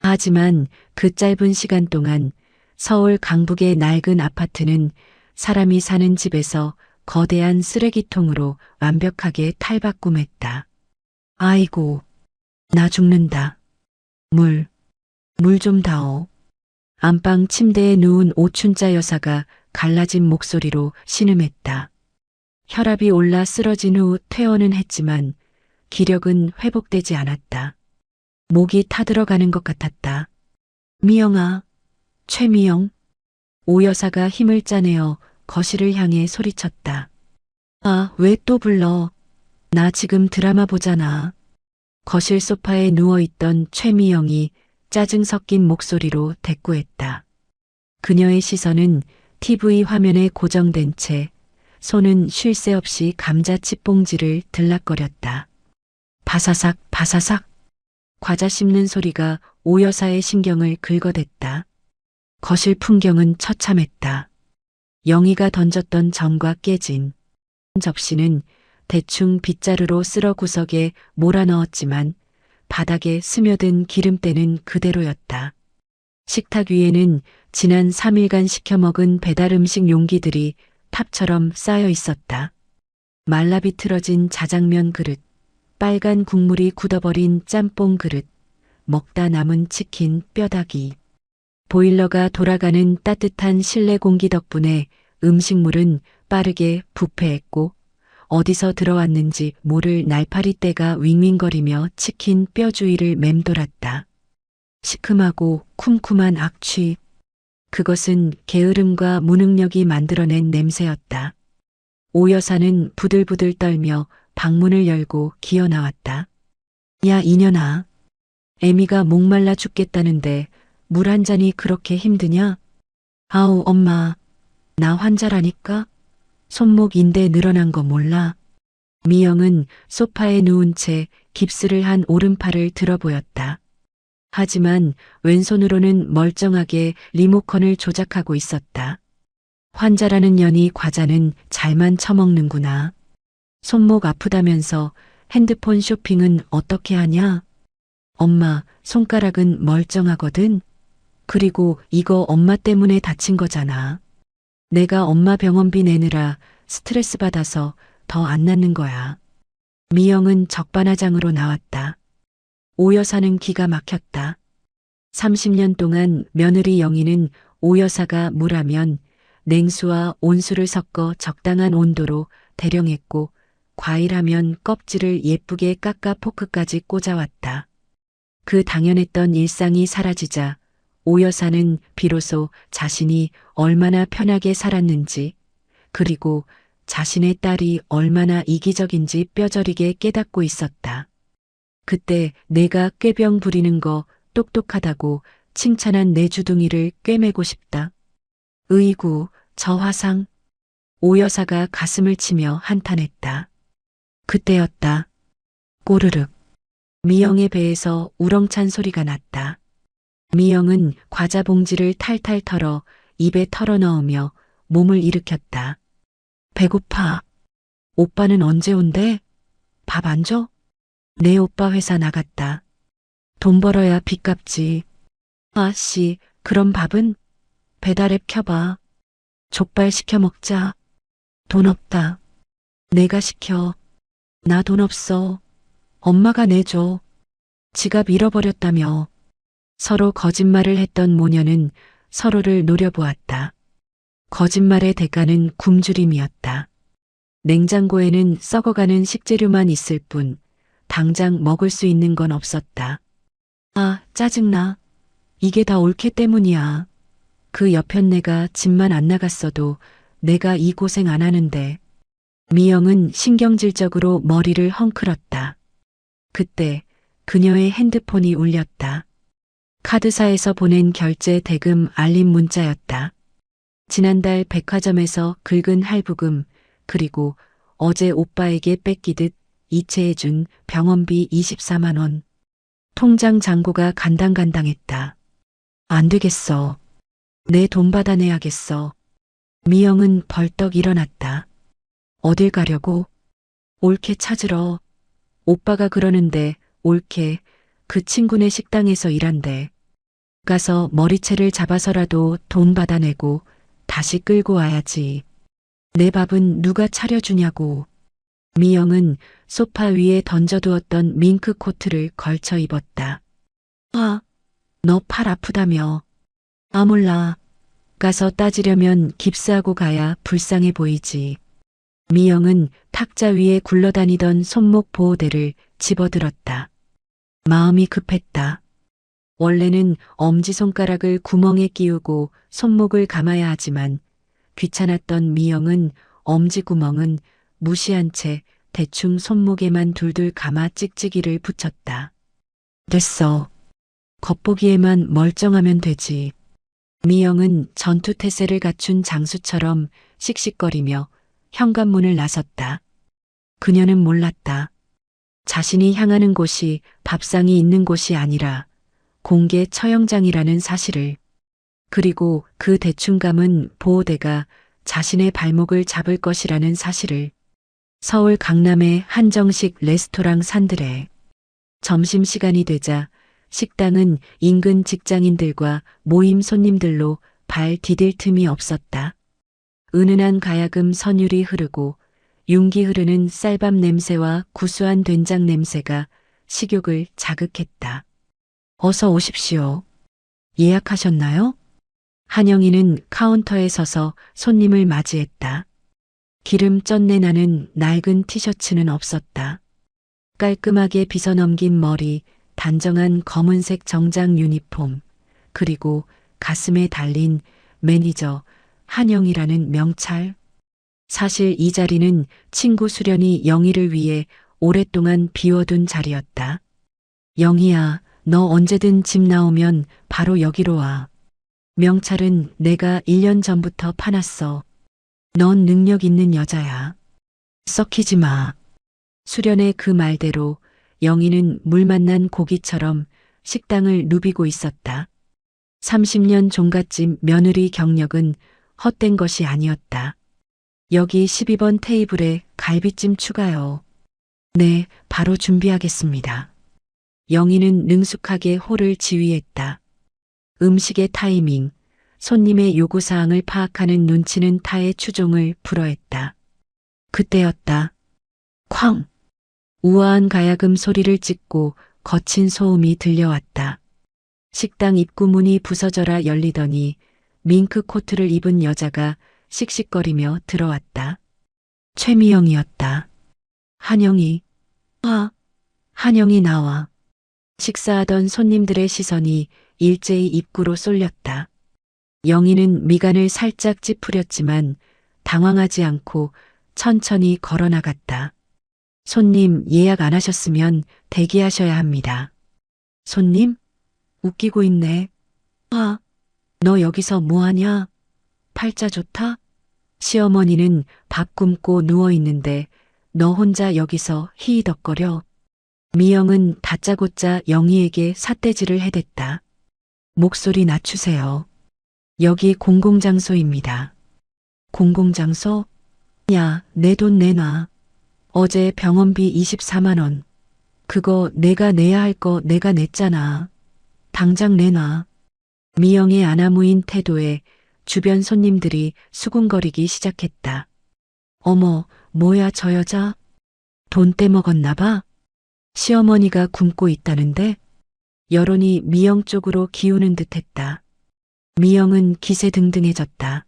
하지만 그 짧은 시간 동안 서울 강북의 낡은 아파트는 사람이 사는 집에서 거대한 쓰레기통으로 완벽하게 탈바꿈했다. 아이고, 나 죽는다. 물 좀 다오. 안방 침대에 누운 오춘자 여사가 갈라진 목소리로 신음했다. 혈압이 올라 쓰러진 후 퇴원은 했지만 기력은 회복되지 않았다. 목이 타들어가는 것 같았다. 미영아, 최미영. 오 여사가 힘을 짜내어 거실을 향해 소리쳤다. 아, 왜 또 불러? 나 지금 드라마 보잖아. 거실 소파에 누워있던 최미영이 짜증 섞인 목소리로 대꾸했다. 그녀의 시선은 TV 화면에 고정된 채 손은 쉴 새 없이 감자칩 봉지를 들락거렸다. 바사삭 바사삭. 과자 씹는 소리가 오 여사의 신경을 긁어댔다. 거실 풍경은 처참했다. 영희가 던졌던 전과 깨진 접시는 대충 빗자루로 쓸어 구석에 몰아넣었지만 바닥에 스며든 기름때는 그대로였다. 식탁 위에는 지난 3일간 시켜 먹은 배달 음식 용기들이 탑처럼 쌓여 있었다. 말라비틀어진 자장면 그릇, 빨간 국물이 굳어버린 짬뽕 그릇, 먹다 남은 치킨 뼈다귀. 보일러가 돌아가는 따뜻한 실내 공기 덕분에 음식물은 빠르게 부패했고 어디서 들어왔는지 모를 날파리 떼가 윙윙거리며 치킨 뼈 주위를 맴돌았다. 시큼하고 쿰쿰한 악취. 그것은 게으름과 무능력이 만들어낸 냄새였다. 오 여사는 부들부들 떨며 방문을 열고 기어 나왔다. 야, 이년아. 애미가 목말라 죽겠다는데 물 한 잔이 그렇게 힘드냐? 아우, 엄마. 나 환자라니까? 손목 인대 늘어난 거 몰라? 미영은 소파에 누운 채 깁스를 한 오른팔을 들어 보였다. 하지만 왼손으로는 멀쩡하게 리모컨을 조작하고 있었다. 환자라는 년이 과자는 잘만 처먹는구나. 손목 아프다면서 핸드폰 쇼핑은 어떻게 하냐? 엄마, 손가락은 멀쩡하거든? 그리고 이거 엄마 때문에 다친 거잖아. 내가 엄마 병원비 내느라 스트레스 받아서 더 안 낫는 거야. 미영은 적반하장으로 나왔다. 오 여사는 기가 막혔다. 30년 동안 며느리 영희는 오 여사가 물하면 냉수와 온수를 섞어 적당한 온도로 대령했고 과일하면 껍질을 예쁘게 깎아 포크까지 꽂아왔다. 그 당연했던 일상이 사라지자 오 여사는 비로소 자신이 얼마나 편하게 살았는지 그리고 자신의 딸이 얼마나 이기적인지 뼈저리게 깨닫고 있었다. 그때 내가 꾀병 부리는 거 똑똑하다고 칭찬한 내 주둥이를 꿰매고 싶다. 으이구, 저 화상. 오 여사가 가슴을 치며 한탄했다. 그때였다. 꼬르륵. 미영의 배에서 우렁찬 소리가 났다. 미영은 과자 봉지를 탈탈 털어 입에 털어 넣으며 몸을 일으켰다. 배고파. 오빠는 언제 온대? 밥 안 줘? 내 오빠 회사 나갔다. 돈 벌어야 빚 갚지. 아씨, 그럼 밥은? 배달앱 켜봐. 족발 시켜 먹자. 돈 없다. 내가 시켜. 나 돈 없어. 엄마가 내줘. 지갑 잃어버렸다며. 서로 거짓말을 했던 모녀는 서로를 노려보았다. 거짓말의 대가는 굶주림이었다. 냉장고에는 썩어가는 식재료만 있을 뿐 당장 먹을 수 있는 건 없었다. 아, 짜증나. 이게 다 올케 때문이야. 그 여편네가 집만 안 나갔어도 내가 이 고생 안 하는데. 미영은 신경질적으로 머리를 헝클었다. 그때 그녀의 핸드폰이 울렸다. 카드사에서 보낸 결제 대금 알림 문자였다. 지난달 백화점에서 긁은 할부금 그리고 어제 오빠에게 뺏기듯 이체해준 병원비 24만 원. 통장 잔고가 간당간당했다. 안 되겠어. 내 돈 받아내야겠어. 미영은 벌떡 일어났다. 어딜 가려고? 올케 찾으러. 오빠가 그러는데 올케 그 친구네 식당에서 일한대. 가서 머리채를 잡아서라도 돈 받아내고 다시 끌고 와야지. 내 밥은 누가 차려주냐고. 미영은 소파 위에 던져두었던 밍크 코트를 걸쳐 입었다. 아, 너 팔 아프다며. 아 몰라. 가서 따지려면 깁스하고 가야 불쌍해 보이지. 미영은 탁자 위에 굴러다니던 손목 보호대를 집어들었다. 마음이 급했다. 원래는 엄지손가락을 구멍에 끼우고 손목을 감아야 하지만 귀찮았던 미영은 엄지구멍은 무시한 채 대충 손목에만 둘둘 감아 찍찍이를 붙였다. 됐어. 겉보기에만 멀쩡하면 되지. 미영은 전투태세를 갖춘 장수처럼 씩씩거리며 현관문을 나섰다. 그녀는 몰랐다. 자신이 향하는 곳이 밥상이 있는 곳이 아니라 공개 처형장이라는 사실을. 그리고 그 대충감은 보호대가 자신의 발목을 잡을 것이라는 사실을. 서울 강남의 한정식 레스토랑 산들에 점심시간이 되자 식당은 인근 직장인들과 모임 손님들로 발 디딜 틈이 없었다. 은은한 가야금 선율이 흐르고 윤기 흐르는 쌀밥 냄새와 구수한 된장 냄새가 식욕을 자극했다. 어서 오십시오. 예약하셨나요? 한영이는 카운터에 서서 손님을 맞이했다. 기름 쩐내 나는 낡은 티셔츠는 없었다. 깔끔하게 빗어넘긴 머리, 단정한 검은색 정장 유니폼, 그리고 가슴에 달린 매니저 한영이라는 명찰. 사실 이 자리는 친구 수련이 영희를 위해 오랫동안 비워둔 자리였다. 영희야, 너 언제든 집 나오면 바로 여기로 와. 명찰은 내가 1년 전부터 파놨어. 넌 능력 있는 여자야. 썩히지 마. 수련의 그 말대로 영희는 물 만난 고기처럼 식당을 누비고 있었다. 30년 종갓집 며느리 경력은 헛된 것이 아니었다. 여기 12번 테이블에 갈비찜 추가요. 네, 바로 준비하겠습니다. 영희는 능숙하게 홀을 지휘했다. 음식의 타이밍, 손님의 요구사항을 파악하는 눈치는 타의 추종을 불허했다. 그때였다. 쾅! 우아한 가야금 소리를 찍고 거친 소음이 들려왔다. 식당 입구 문이 부서져라 열리더니 밍크 코트를 입은 여자가 씩씩거리며 들어왔다. 최미영이었다. 한영이, 한영이 나와. 식사하던 손님들의 시선이 일제히 입구로 쏠렸다. 영희는 미간을 살짝 찌푸렸지만 당황하지 않고 천천히 걸어나갔다. 손님 예약 안 하셨으면 대기하셔야 합니다. 손님? 웃기고 있네. 너 여기서 뭐하냐? 팔자 좋다? 시어머니는 밥 굶고 누워있는데 너 혼자 여기서 히히덕거려. 미영은 다짜고짜 영희에게 삿대질을 해댔다. 목소리 낮추세요. 여기 공공장소입니다. 공공장소? 야, 내 돈 내놔. 어제 병원비 24만 원. 그거 내가 내야 할 거 내가 냈잖아. 당장 내놔. 미영의 아나무인 태도에 주변 손님들이 수군거리기 시작했다. 어머, 뭐야 저 여자? 돈 떼먹었나 봐? 시어머니가 굶고 있다는데? 여론이 미영 쪽으로 기우는 듯했다. 미영은 기세등등해졌다.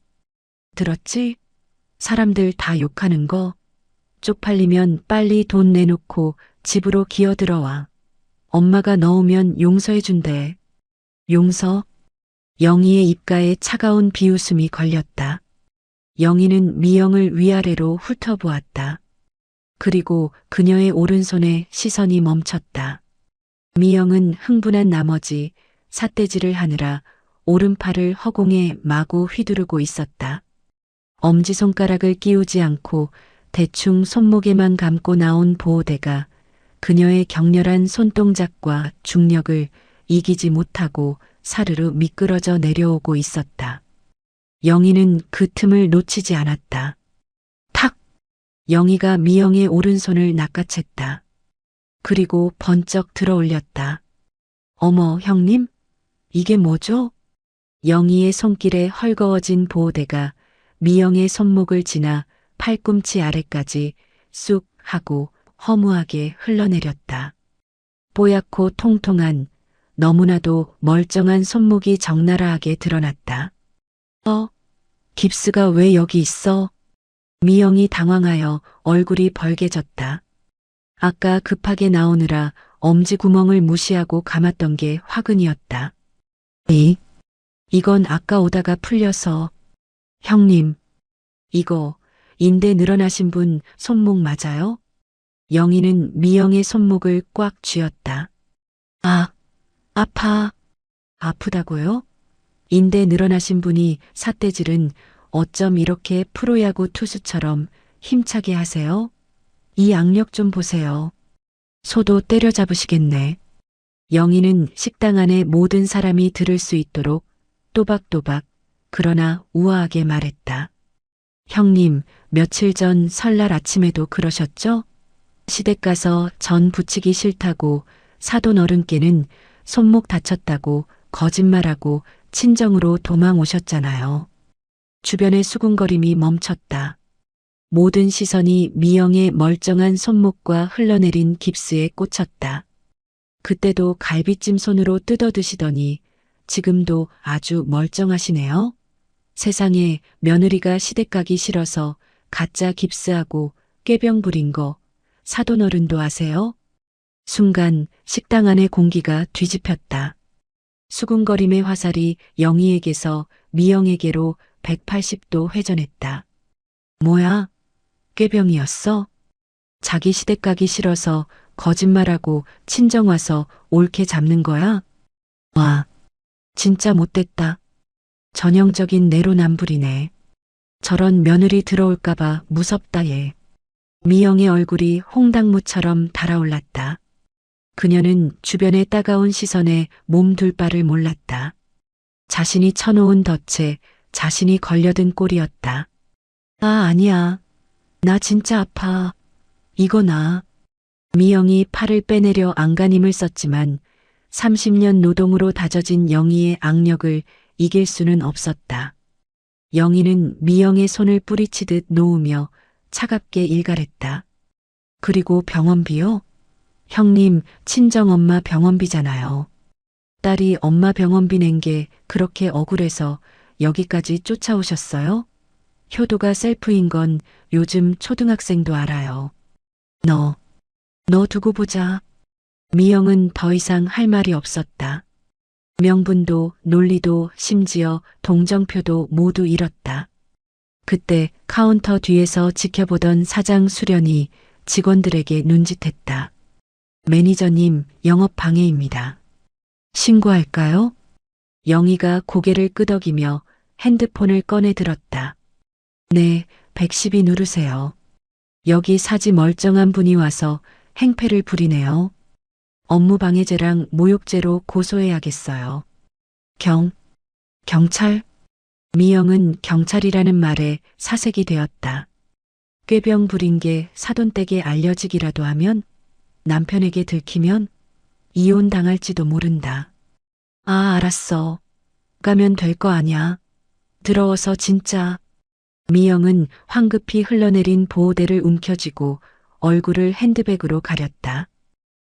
들었지? 사람들 다 욕하는 거. 쪽팔리면 빨리 돈 내놓고 집으로 기어들어와. 엄마가 넣으면 용서해준대. 용서? 영희의 입가에 차가운 비웃음이 걸렸다. 영희는 미영을 위아래로 훑어보았다. 그리고 그녀의 오른손에 시선이 멈췄다. 미영은 흥분한 나머지 삿대질을 하느라 오른팔을 허공에 마구 휘두르고 있었다. 엄지손가락을 끼우지 않고 대충 손목에만 감고 나온 보호대가 그녀의 격렬한 손동작과 중력을 이기지 못하고 사르르 미끄러져 내려오고 있었다. 영희는 그 틈을 놓치지 않았다. 탁! 영희가 미영의 오른손을 낚아챘다. 그리고 번쩍 들어올렸다. 어머, 형님? 이게 뭐죠? 영희의 손길에 헐거워진 보호대가 미영의 손목을 지나 팔꿈치 아래까지 쑥 하고 허무하게 흘러내렸다. 뽀얗고 통통한 너무나도 멀쩡한 손목이 적나라하게 드러났다. 깁스가 왜 여기 있어? 미영이 당황하여 얼굴이 벌개졌다. 아까 급하게 나오느라 엄지 구멍을 무시하고 감았던 게 화근이었다. 이건 아까 오다가 풀려서. 형님, 이거 인대 늘어나신 분 손목 맞아요? 영희는 미영의 손목을 꽉 쥐었다. 아파. 아프다고요? 인대 늘어나신 분이 삿대질은 어쩜 이렇게 프로야구 투수처럼 힘차게 하세요? 이 악력 좀 보세요. 소도 때려잡으시겠네. 영희는 식당 안의 모든 사람이 들을 수 있도록 또박또박 그러나 우아하게 말했다. 형님, 며칠 전 설날 아침에도 그러셨죠? 시댁 가서 전 부치기 싫다고 사돈 어른께는 손목 다쳤다고 거짓말하고 친정으로 도망 오셨잖아요. 주변의 수군거림이 멈췄다. 모든 시선이 미영의 멀쩡한 손목과 흘러내린 깁스에 꽂혔다. 그때도 갈비찜 손으로 뜯어 드시더니 지금도 아주 멀쩡하시네요. 세상에 며느리가 시댁 가기 싫어서 가짜 깁스하고 꾀병 부린 거 사돈 어른도 아세요? 순간 식당 안의 공기가 뒤집혔다. 수군거림의 화살이 영희에게서 미영에게로 180도 회전했다. 뭐야? 꾀병이었어? 자기 시댁 가기 싫어서 거짓말하고 친정 와서 옳게 잡는 거야? 와, 진짜 못됐다. 전형적인 내로남불이네. 저런 며느리 들어올까봐 무섭다 얘. 미영의 얼굴이 홍당무처럼 달아올랐다. 그녀는 주변의 따가운 시선에 몸둘 바를 몰랐다. 자신이 쳐놓은 덫에 자신이 걸려든 꼴이었다. 아니야. 나 진짜 아파. 이거 나. 미영이 팔을 빼내려 안간힘을 썼지만 30년 노동으로 다져진 영희의 악력을 이길 수는 없었다. 영희는 미영의 손을 뿌리치듯 놓으며 차갑게 일갈했다. 그리고 병원비요? 형님, 친정엄마 병원비잖아요. 딸이 엄마 병원비 낸 게 그렇게 억울해서 여기까지 쫓아오셨어요? 효도가 셀프인 건 요즘 초등학생도 알아요. 너 두고 보자. 미영은 더 이상 할 말이 없었다. 명분도 논리도 심지어 동정표도 모두 잃었다. 그때 카운터 뒤에서 지켜보던 사장 수련이 직원들에게 눈짓했다. 매니저님, 영업 방해입니다. 신고할까요? 영희가 고개를 끄덕이며 핸드폰을 꺼내 들었다. 네, 112 누르세요. 여기 사지 멀쩡한 분이 와서 행패를 부리네요. 업무방해죄랑 모욕죄로 고소해야겠어요. 경찰? 미영은 경찰이라는 말에 사색이 되었다. 꾀병 부린 게 사돈댁에 알려지기라도 하면, 남편에게 들키면 이혼 당할지도 모른다. 아, 알았어. 가면 될 거 아냐. 더러워서 진짜. 미영은 황급히 흘러내린 보호대를 움켜쥐고 얼굴을 핸드백으로 가렸다.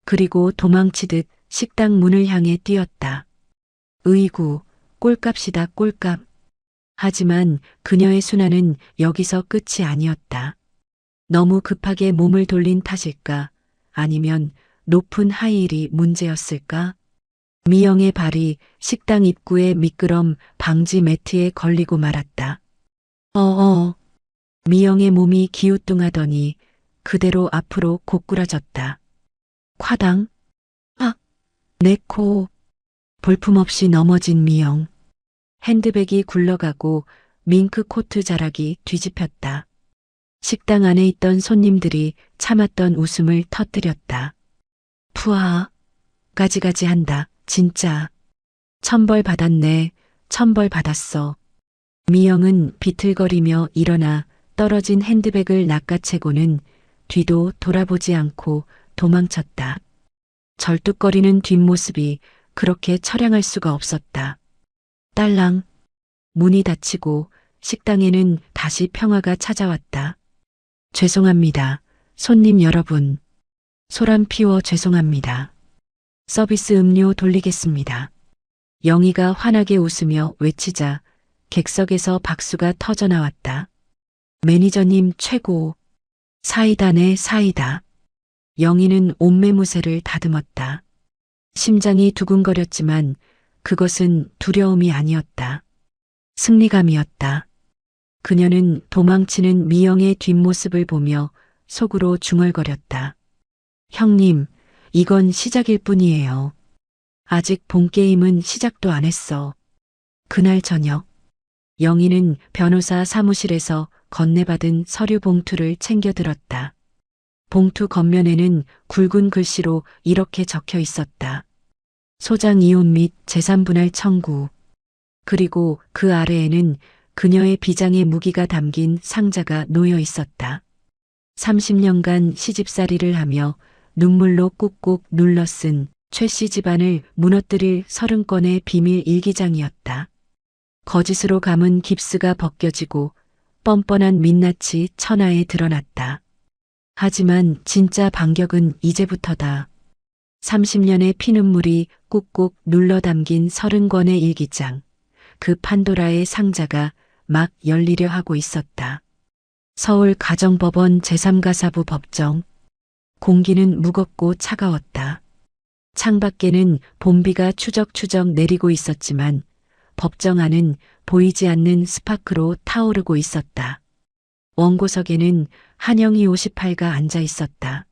그리고 도망치듯 식당 문을 향해 뛰었다. 으이구, 꼴값이다, 꼴값. 하지만 그녀의 순환은 여기서 끝이 아니었다. 너무 급하게 몸을 돌린 탓일까? 아니면 높은 하이힐이 문제였을까? 미영의 발이 식당 입구의 미끄럼 방지 매트에 걸리고 말았다. 미영의 몸이 기우뚱하더니 그대로 앞으로 고꾸라졌다. 콰당. 아, 내 코. 볼품없이 넘어진 미영. 핸드백이 굴러가고 밍크 코트 자락이 뒤집혔다. 식당 안에 있던 손님들이 참았던 웃음을 터뜨렸다. 푸아, 가지가지 한다, 진짜. 천벌 받았네, 천벌 받았어. 미영은 비틀거리며 일어나 떨어진 핸드백을 낚아채고는 뒤도 돌아보지 않고 도망쳤다. 절뚝거리는 뒷모습이 그렇게 처량할 수가 없었다. 딸랑. 문이 닫히고 식당에는 다시 평화가 찾아왔다. 죄송합니다. 손님 여러분. 소란 피워 죄송합니다. 서비스 음료 돌리겠습니다. 영희가 환하게 웃으며 외치자 객석에서 박수가 터져 나왔다. 매니저님 최고. 사이다네 사이다. 영희는 옷매무새를 다듬었다. 심장이 두근거렸지만 그것은 두려움이 아니었다. 승리감이었다. 그녀는 도망치는 미영의 뒷모습을 보며 속으로 중얼거렸다. 형님, 이건 시작일 뿐이에요. 아직 본 게임은 시작도 안 했어. 그날 저녁, 영희는 변호사 사무실에서 건네받은 서류 봉투를 챙겨 들었다. 봉투 겉면에는 굵은 글씨로 이렇게 적혀 있었다. 소장 이혼 및 재산 분할 청구. 그리고 그 아래에는 그녀의 비장의 무기가 담긴 상자가 놓여 있었다. 30년간 시집살이를 하며 눈물로 꾹꾹 눌러 쓴 최 씨 집안을 무너뜨릴 30건의 비밀 일기장이었다. 거짓으로 감은 깁스가 벗겨지고 뻔뻔한 민낯이 천하에 드러났다. 하지만 진짜 반격은 이제부터다. 30년의 피눈물이 꾹꾹 눌러 담긴 30권의 일기장. 그 판도라의 상자가 막 열리려 하고 있었다. 서울 가정법원 제3가사부 법정. 공기는 무겁고 차가웠다. 창밖에는 봄비가 추적추적 내리고 있었지만 법정 안은 보이지 않는 스파크로 타오르고 있었다. 원고석에는 한영희 58가 앉아 있었다.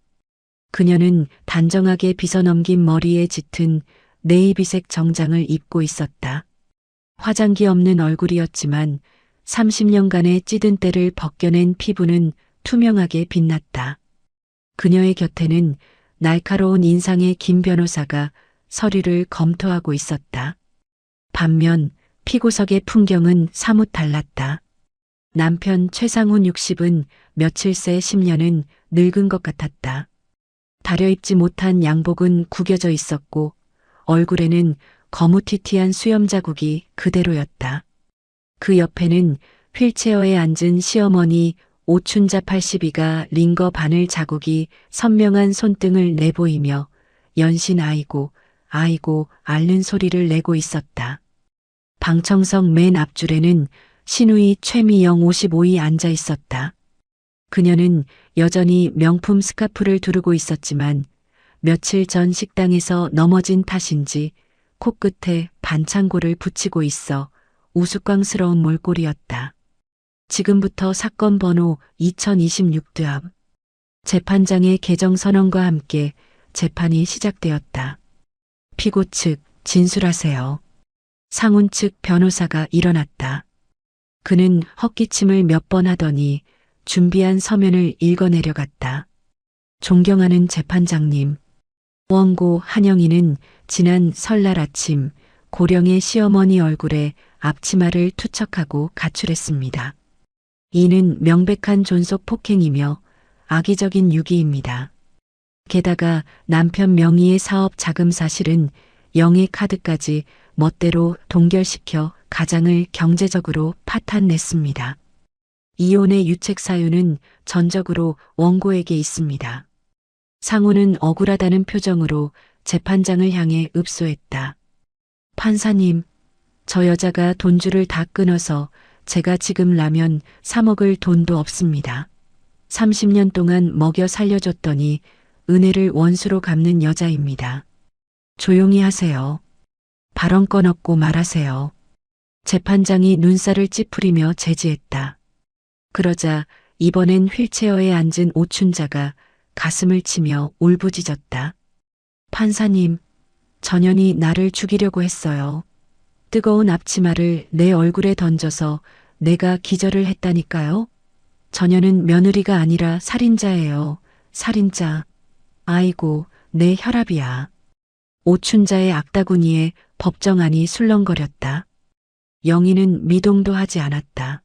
그녀는 단정하게 빗어넘긴 머리에 짙은 네이비색 정장을 입고 있었다. 화장기 없는 얼굴이었지만 30년간의 찌든 때를 벗겨낸 피부는 투명하게 빛났다. 그녀의 곁에는 날카로운 인상의 김 변호사가 서류를 검토하고 있었다. 반면 피고석의 풍경은 사뭇 달랐다. 남편 최상훈 60은 며칠 새 10년은 늙은 것 같았다. 다려입지 못한 양복은 구겨져 있었고 얼굴에는 거무튀튀한 수염 자국이 그대로였다. 그 옆에는 휠체어에 앉은 시어머니 오춘자 82가 링거 바늘 자국이 선명한 손등을 내보이며 연신 아이고 아이고 앓는 소리를 내고 있었다. 방청석 맨 앞줄에는 신우이 최미영 55이 앉아 있었다. 그녀는 여전히 명품 스카프를 두르고 있었지만 며칠 전 식당에서 넘어진 탓인지 코끝에 반창고를 붙이고 있어 우스꽝스러운 몰골이었다. 지금부터 사건 번호 2026드 재판장의 개정 선언과 함께 재판이 시작되었다. 피고 측 진술하세요. 상훈 측 변호사가 일어났다. 그는 헛기침을 몇 번 하더니 준비한 서면을 읽어내려갔다. 존경하는 재판장님, 원고 한영희는 지난 설날 아침 고령의 시어머니 얼굴에 앞치마를 투척하고 가출했습니다. 이는 명백한 존속 폭행이며 악의적인 유기입니다. 게다가 남편 명의의 사업 자금 사실은 영의 카드까지 멋대로 동결시켜 가장을 경제적으로 파탄냈습니다. 이혼의 유책 사유는 전적으로 원고에게 있습니다. 상우는 억울하다는 표정으로 재판장을 향해 읍소했다. 판사님, 저 여자가 돈줄을 다 끊어서 제가 지금 라면 사 먹을 돈도 없습니다. 30년 동안 먹여 살려줬더니 은혜를 원수로 갚는 여자입니다. 조용히 하세요. 발언권 없고 말하세요. 재판장이 눈살을 찌푸리며 제지했다. 그러자 이번엔 휠체어에 앉은 오춘자가 가슴을 치며 울부짖었다. 판사님, 전현이 나를 죽이려고 했어요. 뜨거운 앞치마를 내 얼굴에 던져서 내가 기절을 했다니까요. 전현은 며느리가 아니라 살인자예요. 살인자. 아이고, 내 혈압이야. 오춘자의 악다구니에 법정안이 술렁거렸다. 영희는 미동도 하지 않았다.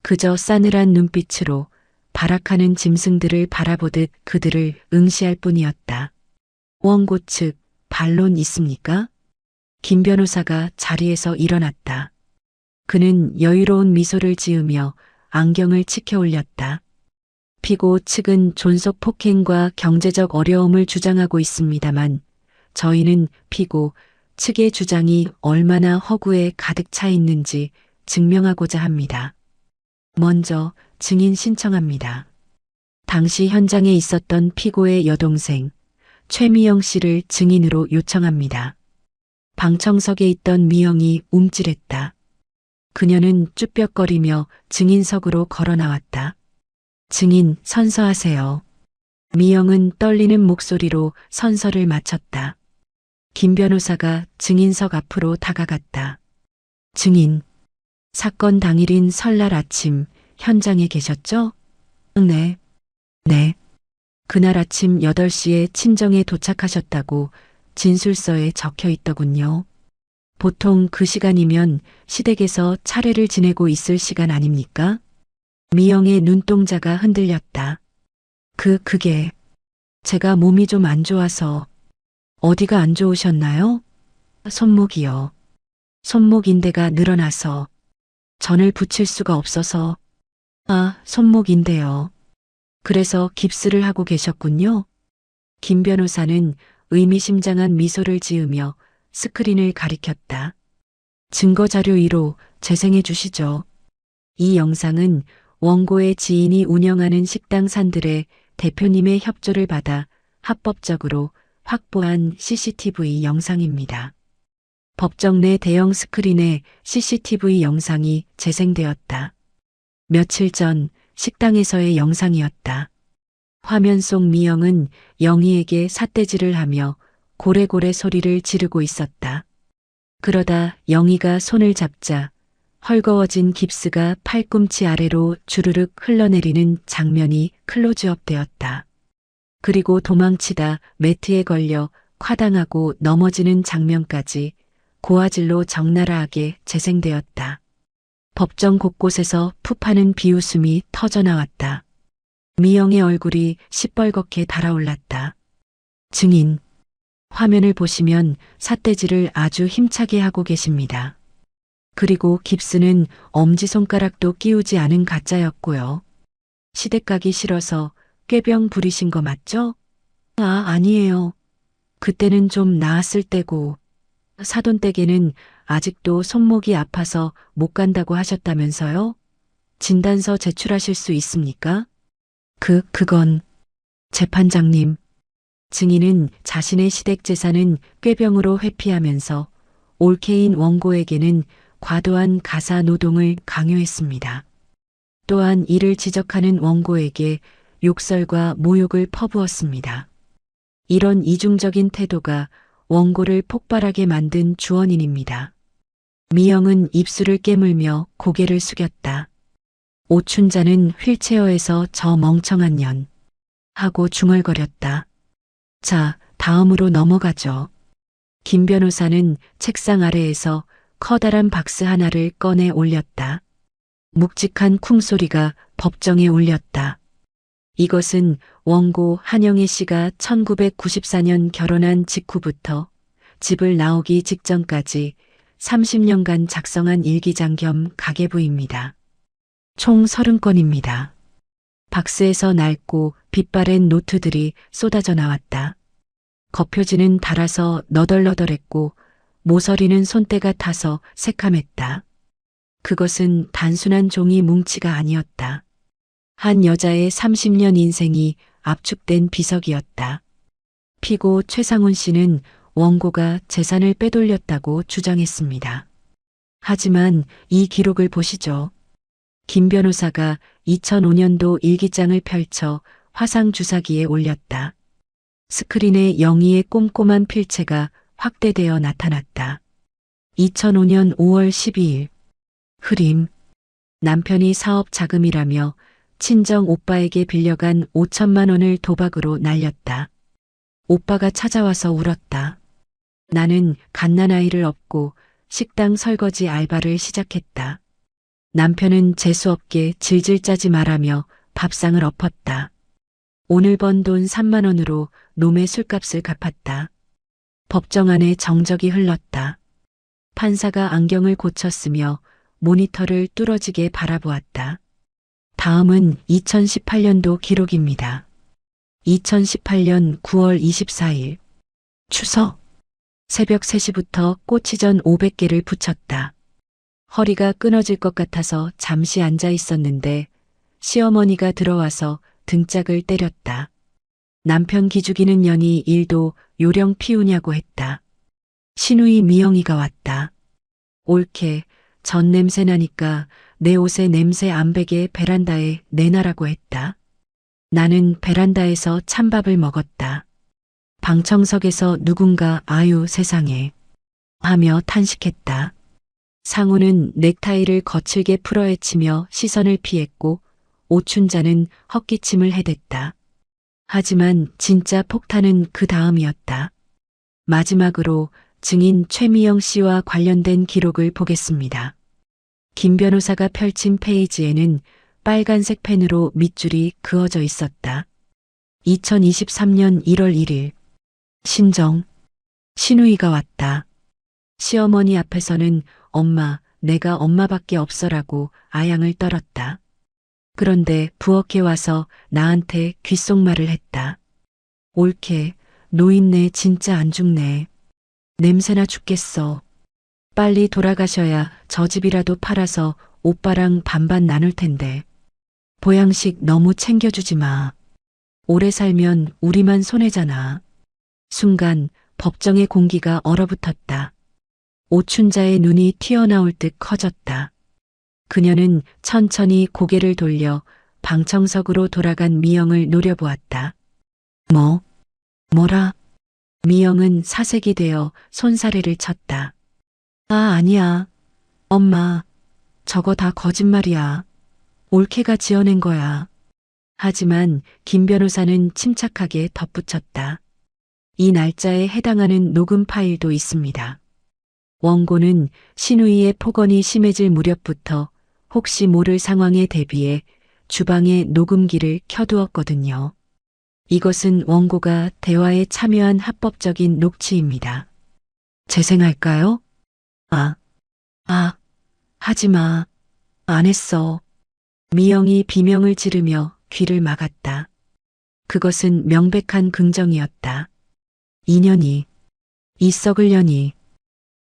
그저 싸늘한 눈빛으로 발악하는 짐승들을 바라보듯 그들을 응시할 뿐이었다. 원고 측 반론 있습니까? 김 변호사가 자리에서 일어났다. 그는 여유로운 미소를 지으며 안경을 치켜 올렸다. 피고 측은 존속 폭행과 경제적 어려움을 주장하고 있습니다만 저희는 피고 측의 주장이 얼마나 허구에 가득 차 있는지 증명하고자 합니다. 먼저 증인 신청합니다. 당시 현장에 있었던 피고의 여동생 최미영 씨를 증인으로 요청합니다. 방청석에 있던 미영이 움찔했다. 그녀는 쭈뼛거리며 증인석으로 걸어 나왔다. 증인 선서하세요. 미영은 떨리는 목소리로 선서를 마쳤다. 김 변호사가 증인석 앞으로 다가갔다. 증인, 사건 당일인 설날 아침 현장에 계셨죠? 네. 네. 그날 아침 8시에 친정에 도착하셨다고 진술서에 적혀 있더군요. 보통 그 시간이면 시댁에서 차례를 지내고 있을 시간 아닙니까? 미영의 눈동자가 흔들렸다. 그게 제가 몸이 좀 안 좋아서. 어디가 안 좋으셨나요? 손목이요. 손목 인대가 늘어나서 전을 붙일 수가 없어서. 아, 손목인데요. 그래서 깁스를 하고 계셨군요. 김 변호사는 의미심장한 미소를 지으며 스크린을 가리켰다. 증거자료 1호 재생해 주시죠. 이 영상은 원고의 지인이 운영하는 식당 산들의 대표님의 협조를 받아 합법적으로 확보한 CCTV 영상입니다. 법정 내 대형 스크린에 CCTV 영상이 재생되었다. 며칠 전 식당에서의 영상이었다. 화면 속 미영은 영희에게 삿대질을 하며 고래고래 소리를 지르고 있었다. 그러다 영희가 손을 잡자 헐거워진 깁스가 팔꿈치 아래로 주르륵 흘러내리는 장면이 클로즈업 되었다. 그리고 도망치다 매트에 걸려 과당하고 넘어지는 장면까지 고화질로 적나라하게 재생되었다. 법정 곳곳에서 푸파는 비웃음이 터져나왔다. 미영의 얼굴이 시뻘겋게 달아올랐다. 증인, 화면을 보시면 삿대질을 아주 힘차게 하고 계십니다. 그리고 깁스는 엄지손가락도 끼우지 않은 가짜였고요. 시댁 가기 싫어서 꾀병 부리신 거 맞죠? 아, 아니에요. 그때는 좀 나았을 때고, 사돈댁에는 아직도 손목이 아파서 못 간다고 하셨다면서요? 진단서 제출하실 수 있습니까? 그건, 재판장님. 증인은 자신의 시댁 재산은 꾀병으로 회피하면서 올케인 원고에게는 과도한 가사 노동을 강요했습니다. 또한 이를 지적하는 원고에게 욕설과 모욕을 퍼부었습니다. 이런 이중적인 태도가 원고를 폭발하게 만든 주원인입니다. 미영은 입술을 깨물며 고개를 숙였다. 오춘자는 휠체어에서 저 멍청한 년 하고 중얼거렸다. 자, 다음으로 넘어가죠. 김 변호사는 책상 아래에서 커다란 박스 하나를 꺼내 올렸다. 묵직한 쿵소리가 법정에 울렸다. 이것은 원고 한영애 씨가 1994년 결혼한 직후부터 집을 나오기 직전까지 30년간 작성한 일기장 겸 가계부입니다. 총 30건입니다. 박스에서 낡고 빛바랜 노트들이 쏟아져 나왔다. 겉표지는 닳아서 너덜너덜했고 모서리는 손때가 타서 새카맸다. 그것은 단순한 종이 뭉치가 아니었다. 한 여자의 30년 인생이 압축된 비석이었다. 피고 최상훈 씨는 원고가 재산을 빼돌렸다고 주장했습니다. 하지만 이 기록을 보시죠. 김 변호사가 2005년도 일기장을 펼쳐 화상 주사기에 올렸다. 스크린에 영희의 꼼꼼한 필체가 확대되어 나타났다. 2005년 5월 12일. 흐림. 남편이 사업 자금이라며 친정 오빠에게 빌려간 5천만 원을 도박으로 날렸다. 오빠가 찾아와서 울었다. 나는 갓난아이를 업고 식당 설거지 알바를 시작했다. 남편은 재수없게 질질 짜지 말라며 밥상을 엎었다. 오늘 번 돈 3만 원으로 놈의 술값을 갚았다. 법정 안에 정적이 흘렀다. 판사가 안경을 고쳤으며 모니터를 뚫어지게 바라보았다. 다음은 2018년도 기록입니다. 2018년 9월 24일. 추석. 새벽 3시부터 꼬치전 500개를 부쳤다. 허리가 끊어질 것 같아서 잠시 앉아 있었는데 시어머니가 들어와서 등짝을 때렸다. 남편 기죽이는 년이 일도 요령 피우냐고 했다. 시누이 미영이가 왔다. 옳게 전 냄새 나니까 내 옷에 냄새 안 배게 베란다에 내놔라고 했다. 나는 베란다에서 찬밥을 먹었다. 방청석에서 누군가 아유 세상에 하며 탄식했다. 상우는 넥타이를 거칠게 풀어헤치며 시선을 피했고 오춘자는 헛기침을 해댔다. 하지만 진짜 폭탄은 그 다음이었다. 마지막으로 증인 최미영 씨와 관련된 기록을 보겠습니다. 김 변호사가 펼친 페이지에는 빨간색 펜으로 밑줄이 그어져 있었다. 2023년 1월 1일. 신정. 시누이가 왔다. 시어머니 앞에서는 엄마, 내가 엄마밖에 없어라고 아양을 떨었다. 그런데 부엌에 와서 나한테 귓속말을 했다. 옳게, 노인네 진짜 안 죽네. 냄새나 죽겠어. 빨리 돌아가셔야 저 집이라도 팔아서 오빠랑 반반 나눌 텐데. 보양식 너무 챙겨주지 마. 오래 살면 우리만 손해잖아. 순간 법정의 공기가 얼어붙었다. 오춘자의 눈이 튀어나올 듯 커졌다. 그녀는 천천히 고개를 돌려 방청석으로 돌아간 미영을 노려보았다. 뭐라? 미영은 사색이 되어 손사래를 쳤다. 아, 아니야. 엄마, 저거 다 거짓말이야. 올케가 지어낸 거야. 하지만 김 변호사는 침착하게 덧붙였다. 이 날짜에 해당하는 녹음 파일도 있습니다. 원고는 시누이의 폭언이 심해질 무렵부터 혹시 모를 상황에 대비해 주방에 녹음기를 켜두었거든요. 이것은 원고가 대화에 참여한 합법적인 녹취입니다. 재생할까요? 하지마. 안 했어. 미영이 비명을 지르며 귀를 막았다. 그것은 명백한 긍정이었다. 인연이, 이 썩을 년이.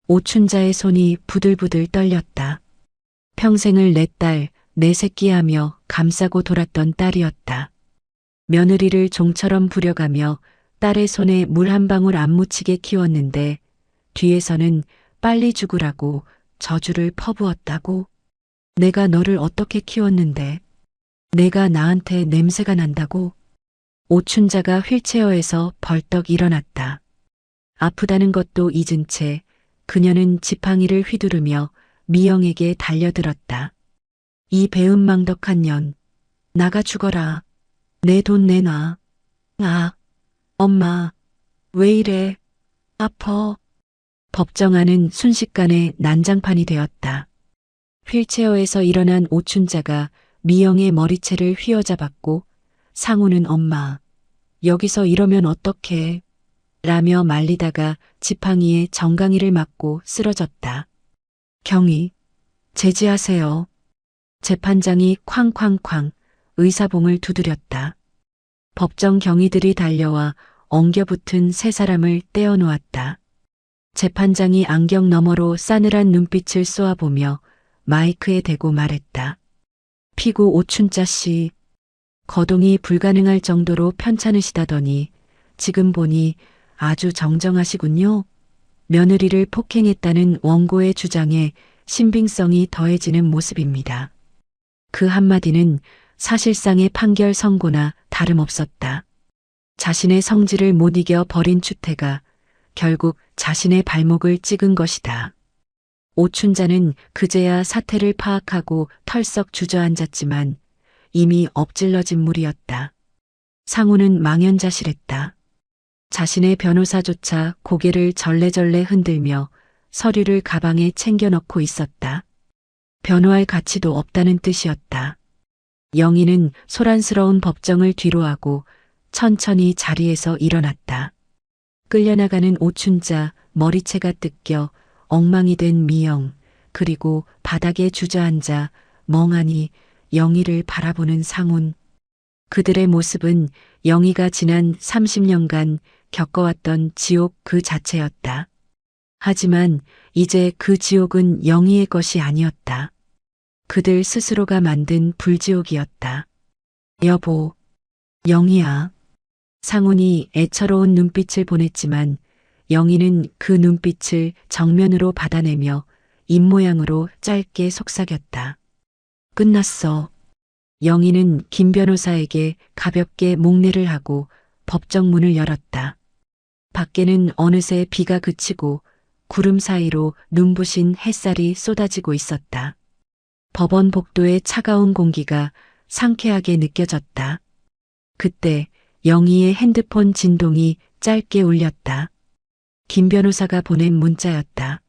오춘자의 손이 부들부들 떨렸다. 평생을 내 딸, 내 새끼하며 감싸고 돌았던 딸이었다. 며느리를 종처럼 부려가며 딸의 손에 물 한 방울 안 묻히게 키웠는데 뒤에서는 빨리 죽으라고 저주를 퍼부었다고? 내가 너를 어떻게 키웠는데? 내가 나한테 냄새가 난다고? 오춘자가 휠체어에서 벌떡 일어났다. 아프다는 것도 잊은 채 그녀는 지팡이를 휘두르며 미영에게 달려들었다. 이 배은망덕한 년, 나가 죽어라. 내 돈 내놔. 아, 엄마, 왜 이래? 아파. 법정안은 순식간에 난장판이 되었다. 휠체어에서 일어난 오춘자가 미영의 머리채를 휘어잡았고 상우는 엄마, 여기서 이러면 어떡해? 라며 말리다가 지팡이에 정강이를 맞고 쓰러졌다. 경위, 제지하세요. 재판장이 쾅쾅쾅 의사봉을 두드렸다. 법정 경위들이 달려와 엉겨붙은 세 사람을 떼어놓았다. 재판장이 안경 너머로 싸늘한 눈빛을 쏘아보며 마이크에 대고 말했다. 피고 오춘자 씨, 거동이 불가능할 정도로 편찮으시다더니 지금 보니 아주 정정하시군요. 며느리를 폭행했다는 원고의 주장에 신빙성이 더해지는 모습입니다. 그 한마디는 사실상의 판결 선고나 다름없었다. 자신의 성질을 못 이겨 버린 추태가 결국 자신의 발목을 찍은 것이다. 오춘자는 그제야 사태를 파악하고 털썩 주저앉았지만 이미 엎질러진 물이었다. 상우는 망연자실했다. 자신의 변호사조차 고개를 절레절레 흔들며 서류를 가방에 챙겨 넣고 있었다. 변호할 가치도 없다는 뜻이었다. 영희는 소란스러운 법정을 뒤로하고 천천히 자리에서 일어났다. 끌려나가는 오춘자, 머리채가 뜯겨 엉망이 된 미영, 그리고 바닥에 주저앉아 멍하니 영희를 바라보는 상훈. 그들의 모습은 영희가 지난 30년간 겪어왔던 지옥 그 자체였다. 하지만 이제 그 지옥은 영희의 것이 아니었다. 그들 스스로가 만든 불지옥이었다. 여보, 영희야. 상훈이 애처로운 눈빛을 보냈지만 영희는 그 눈빛을 정면으로 받아내며 입모양으로 짧게 속삭였다. 끝났어. 영희는 김 변호사에게 가볍게 목례를 하고 법정 문을 열었다. 밖에는 어느새 비가 그치고 구름 사이로 눈부신 햇살이 쏟아지고 있었다. 법원 복도의 차가운 공기가 상쾌하게 느껴졌다. 그때 영희의 핸드폰 진동이 짧게 울렸다. 김 변호사가 보낸 문자였다.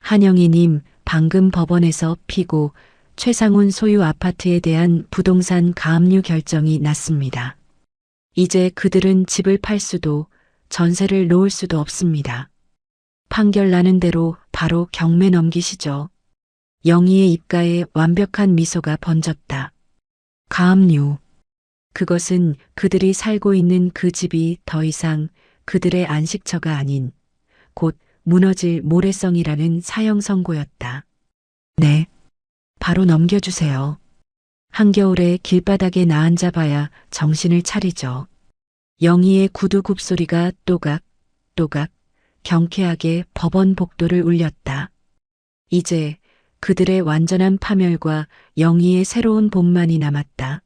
한영희님, 방금 법원에서 피고 최상훈 소유 아파트에 대한 부동산 가압류 결정이 났습니다. 이제 그들은 집을 팔 수도 전세를 놓을 수도 없습니다. 판결 나는 대로 바로 경매 넘기시죠. 영희의 입가에 완벽한 미소가 번졌다. 가압류. 그것은 그들이 살고 있는 그 집이 더 이상 그들의 안식처가 아닌 곧 무너질 모래성이라는 사형 선고였다. 네. 바로 넘겨주세요. 한겨울에 길바닥에 나앉아봐야 정신을 차리죠. 영희의 구두 굽소리가 또각 경쾌하게 법원 복도를 울렸다. 이제 그들의 완전한 파멸과 영희의 새로운 봄만이 남았다.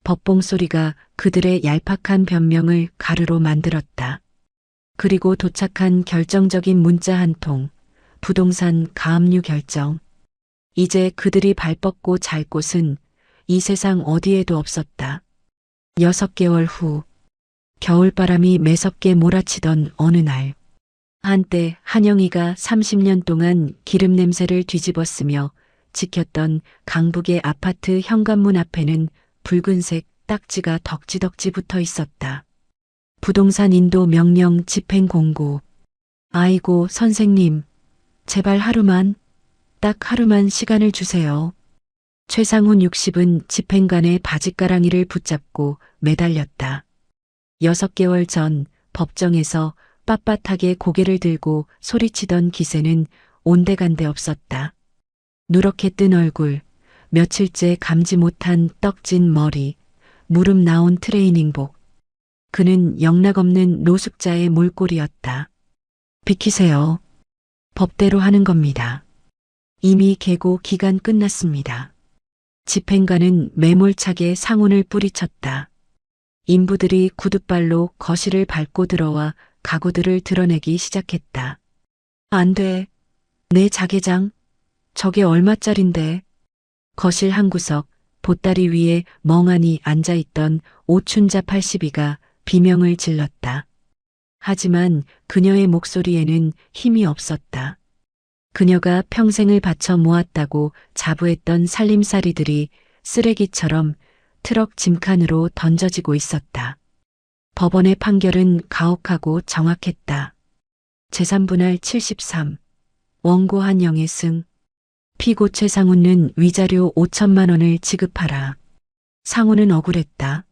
법봉 소리가 그들의 얄팍한 변명을 가루로 만들었다. 그리고 도착한 결정적인 문자 한 통, 부동산 가압류 결정. 이제 그들이 발 뻗고 잘 곳은 이 세상 어디에도 없었다. 6개월 후, 겨울바람이 매섭게 몰아치던 어느 날, 한때 한영희가 30년 동안 기름 냄새를 뒤집었으며 지켰던 강북의 아파트 현관문 앞에는 붉은색 딱지가 덕지덕지 붙어 있었다. 부동산 인도 명령 집행 공고. 아이고 선생님, 제발 하루만, 딱 하루만 시간을 주세요. 최상훈 60은 집행관의 바짓가랑이를 붙잡고 매달렸다. 6개월 전 법정에서 빳빳하게 고개를 들고 소리치던 기세는 온데간데 없었다. 누렇게 뜬 얼굴, 며칠째 감지 못한 떡진 머리, 무릎 나온 트레이닝복. 그는 영락없는 노숙자의 몰골이었다. 비키세요. 법대로 하는 겁니다. 이미 계고 기간 끝났습니다. 집행관은 매몰차게 상훈을 뿌리쳤다. 인부들이 구둣발로 거실을 밟고 들어와 가구들을 드러내기 시작했다. 안 돼. 내 자개장. 저게 얼마짜린데. 거실 한 구석, 보따리 위에 멍하니 앉아있던 오춘자 82가 비명을 질렀다. 하지만 그녀의 목소리에는 힘이 없었다. 그녀가 평생을 바쳐 모았다고 자부했던 살림살이들이 쓰레기처럼 트럭 짐칸으로 던져지고 있었다. 법원의 판결은 가혹하고 정확했다. 재산분할 73, 원고 한 영의 승. 피고 최상훈은 위자료 5천만 원을 지급하라. 상훈은 억울했다.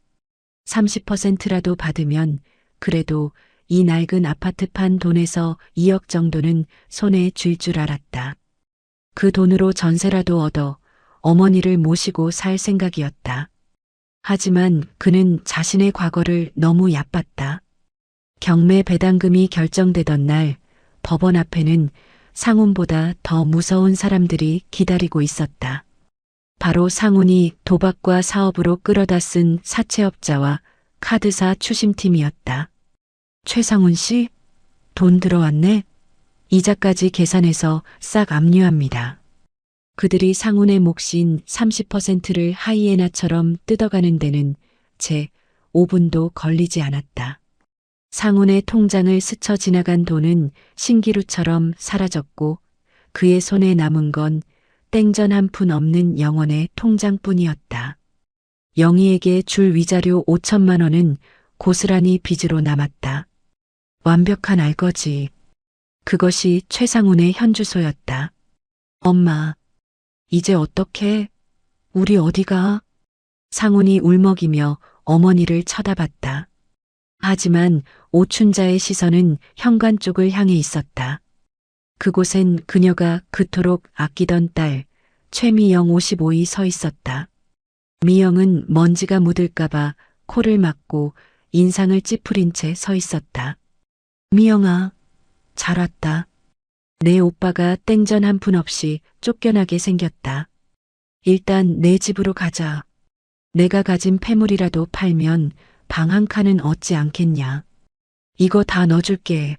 30%라도 받으면 그래도 이 낡은 아파트 판 돈에서 2억 정도는 손에 쥘 줄 알았다. 그 돈으로 전세라도 얻어 어머니를 모시고 살 생각이었다. 하지만 그는 자신의 과거를 너무 얕봤다. 경매 배당금이 결정되던 날 법원 앞에는 상훈보다 더 무서운 사람들이 기다리고 있었다. 바로 상훈이 도박과 사업으로 끌어다 쓴 사채업자와 카드사 추심팀이었다. 최상훈 씨, 돈 들어왔네? 이자까지 계산해서 싹 압류합니다. 그들이 상훈의 몫인 30%를 하이에나처럼 뜯어가는 데는 채 5분도 걸리지 않았다. 상훈의 통장을 스쳐 지나간 돈은 신기루처럼 사라졌고 그의 손에 남은 건 땡전 한 푼 없는 영원의 통장뿐이었다. 영희에게 줄 위자료 5천만 원은 고스란히 빚으로 남았다. 완벽한 알거지. 그것이 최상훈의 현주소였다. 엄마, 이제 어떡해? 우리 어디가? 상훈이 울먹이며 어머니를 쳐다봤다. 하지만 오춘자의 시선은 현관 쪽을 향해 있었다. 그곳엔 그녀가 그토록 아끼던 딸 최미영 55이 서 있었다. 미영은 먼지가 묻을까봐 코를 막고 인상을 찌푸린 채 서 있었다. 미영아, 잘 왔다. 내 오빠가 땡전 한 푼 없이 쫓겨나게 생겼다. 일단 내 집으로 가자. 내가 가진 패물이라도 팔면 방 한 칸은 얻지 않겠냐. 이거 다 넣어줄게.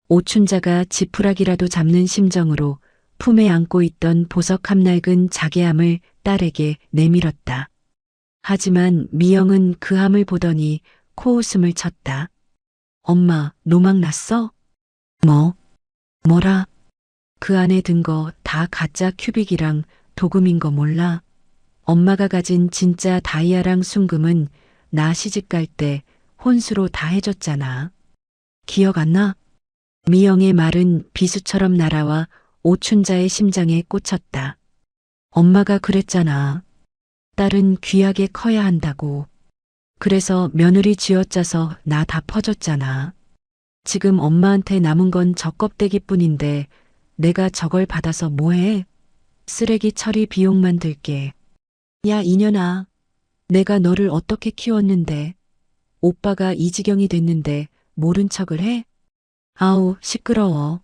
오춘자가 지푸라기라도 잡는 심정으로 품에 안고 있던 보석 함낡은 자개함을 딸에게 내밀었다. 하지만 미영은 그 함을 보더니 코웃음을 쳤다. 엄마, 노망 났어? 뭐라? 그 안에 든 거 다 가짜 큐빅이랑 도금인 거 몰라? 엄마가 가진 진짜 다이아랑 순금은 나 시집 갈 때 혼수로 다 해줬잖아. 기억 안 나? 미영의 말은 비수처럼 날아와 오춘자의 심장에 꽂혔다. 엄마가 그랬잖아. 딸은 귀하게 커야 한다고. 그래서 며느리 쥐어짜서 나 다 퍼줬잖아. 지금 엄마한테 남은 건 저 껍데기뿐인데 내가 저걸 받아서 뭐해? 쓰레기 처리 비용만 들게. 야 이년아, 내가 너를 어떻게 키웠는데 오빠가 이 지경이 됐는데 모른 척을 해? 아우 시끄러워.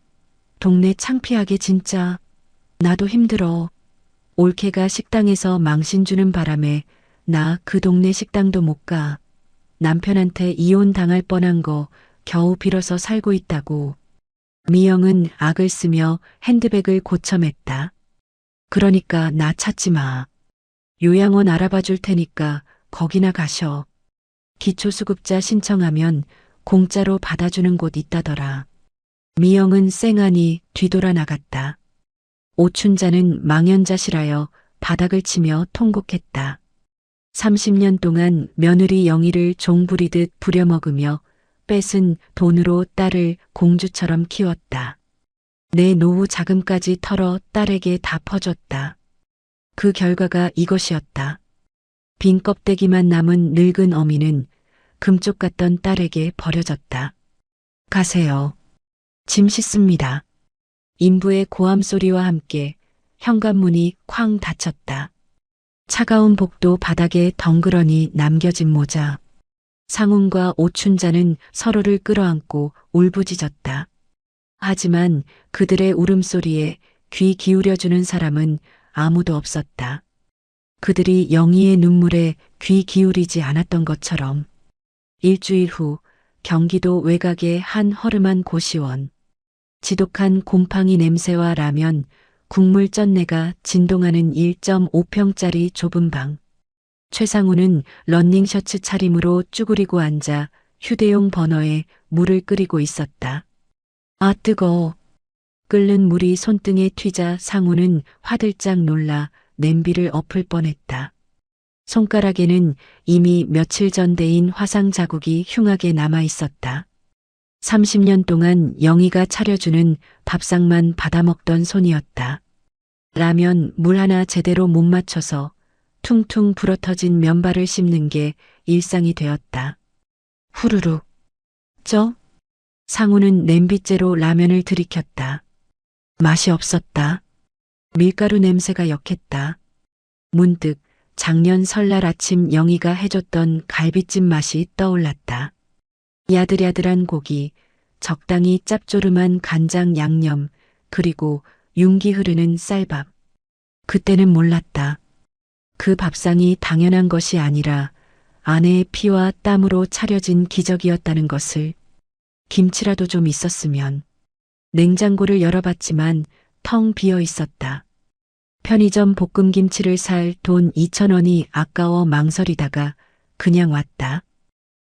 동네 창피하게 진짜. 나도 힘들어. 올케가 식당에서 망신 주는 바람에 나 그 동네 식당도 못 가. 남편한테 이혼 당할 뻔한 거 겨우 빌어서 살고 있다고. 미영은 악을 쓰며 핸드백을 고쳐맸다. 그러니까 나 찾지 마. 요양원 알아봐 줄 테니까 거기나 가셔. 기초수급자 신청하면 공짜로 받아주는 곳 있다더라. 미영은 쌩하니 뒤돌아 나갔다. 오춘자는 망연자실하여 바닥을 치며 통곡했다. 30년 동안 며느리 영희를 종부리듯 부려먹으며 뺏은 돈으로 딸을 공주처럼 키웠다. 내 노후 자금까지 털어 딸에게 다 퍼줬다. 그 결과가 이것이었다. 빈 껍데기만 남은 늙은 어미는 금쪽 같던 딸에게 버려졌다. 가세요. 짐 씻습니다. 인부의 고함 소리와 함께 현관문이 쾅 닫혔다. 차가운 복도 바닥에 덩그러니 남겨진 모자. 상훈과 오춘자는 서로를 끌어안고 울부짖었다. 하지만 그들의 울음소리에 귀 기울여주는 사람은 아무도 없었다. 그들이 영희의 눈물에 귀 기울이지 않았던 것처럼. 일주일 후 경기도 외곽의 한 허름한 고시원. 지독한 곰팡이 냄새와 라면, 국물 쩐내가 진동하는 1.5평짜리 좁은 방. 최상우는 러닝셔츠 차림으로 쭈그리고 앉아 휴대용 버너에 물을 끓이고 있었다. 아, 뜨거워. 끓는 물이 손등에 튀자 상우는 화들짝 놀라 냄비를 엎을 뻔했다. 손가락에는 이미 며칠 전 데인 화상 자국이 흉하게 남아 있었다. 30년 동안 영희가 차려주는 밥상만 받아먹던 손이었다. 라면 물 하나 제대로 못 맞춰서 퉁퉁 불어터진 면발을 씹는 게 일상이 되었다. 후루룩. 상우는 냄비째로 라면을 들이켰다. 맛이 없었다. 밀가루 냄새가 역했다. 문득 작년 설날 아침 영희가 해줬던 갈비찜 맛이 떠올랐다. 야들야들한 고기, 적당히 짭조름한 간장 양념, 그리고 윤기 흐르는 쌀밥. 그때는 몰랐다. 그 밥상이 당연한 것이 아니라 아내의 피와 땀으로 차려진 기적이었다는 것을. 김치라도 좀 있었으면. 냉장고를 열어봤지만 텅 비어 있었다. 편의점 볶음김치를 살 돈 2,000원이 아까워 망설이다가 그냥 왔다.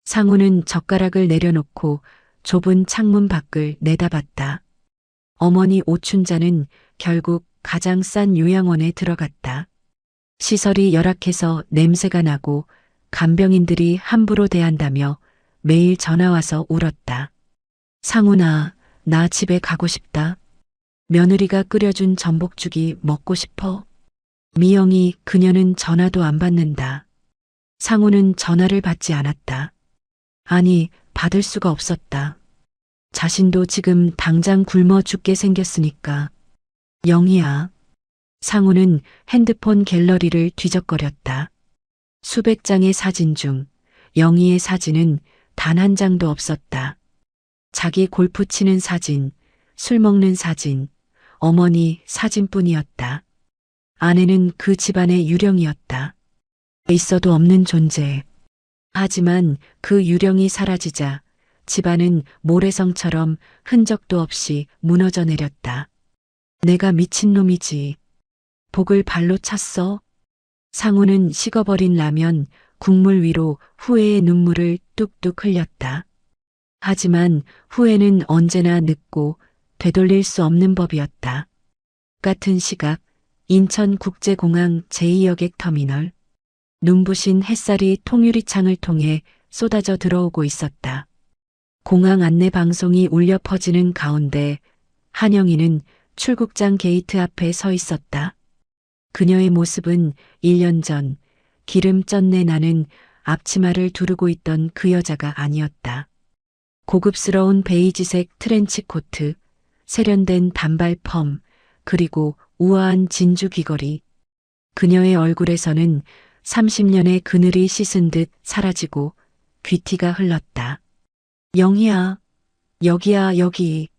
상우는 젓가락을 내려놓고 좁은 창문 밖을 내다봤다. 어머니 오춘자는 결국 가장 싼 요양원에 들어갔다. 시설이 열악해서 냄새가 나고 간병인들이 함부로 대한다며 매일 전화와서 울었다. 상훈아, 나 집에 가고 싶다. 며느리가 끓여준 전복죽이 먹고 싶어. 미영이 그녀는 전화도 안 받는다. 상훈은 전화를 받지 않았다. 아니, 받을 수가 없었다. 자신도 지금 당장 굶어 죽게 생겼으니까. 영희야. 상훈은 핸드폰 갤러리를 뒤적거렸다. 수백 장의 사진 중 영희의 사진은 단 한 장도 없었다. 자기 골프 치는 사진, 술 먹는 사진, 어머니 사진뿐이었다. 아내는 그 집안의 유령이었다. 있어도 없는 존재. 하지만 그 유령이 사라지자 집안은 모래성처럼 흔적도 없이 무너져 내렸다. 내가 미친놈이지. 복을 발로 찼어. 상우는 식어버린 라면, 국물 위로 후회의 눈물을 뚝뚝 흘렸다. 하지만 후회는 언제나 늦고 되돌릴 수 없는 법이었다. 같은 시각 인천국제공항 제2여객 터미널. 눈부신 햇살이 통유리창을 통해 쏟아져 들어오고 있었다. 공항 안내 방송이 울려 퍼지는 가운데 한영희는 출국장 게이트 앞에 서 있었다. 그녀의 모습은 1년 전 기름 쩐내 나는 앞치마를 두르고 있던 그 여자가 아니었다. 고급스러운 베이지색 트렌치 코트, 세련된 단발 펌, 그리고 우아한 진주 귀걸이. 그녀의 얼굴에서는 30년의 그늘이 씻은 듯 사라지고 귀티가 흘렀다. 영희야, 여기야, 여기.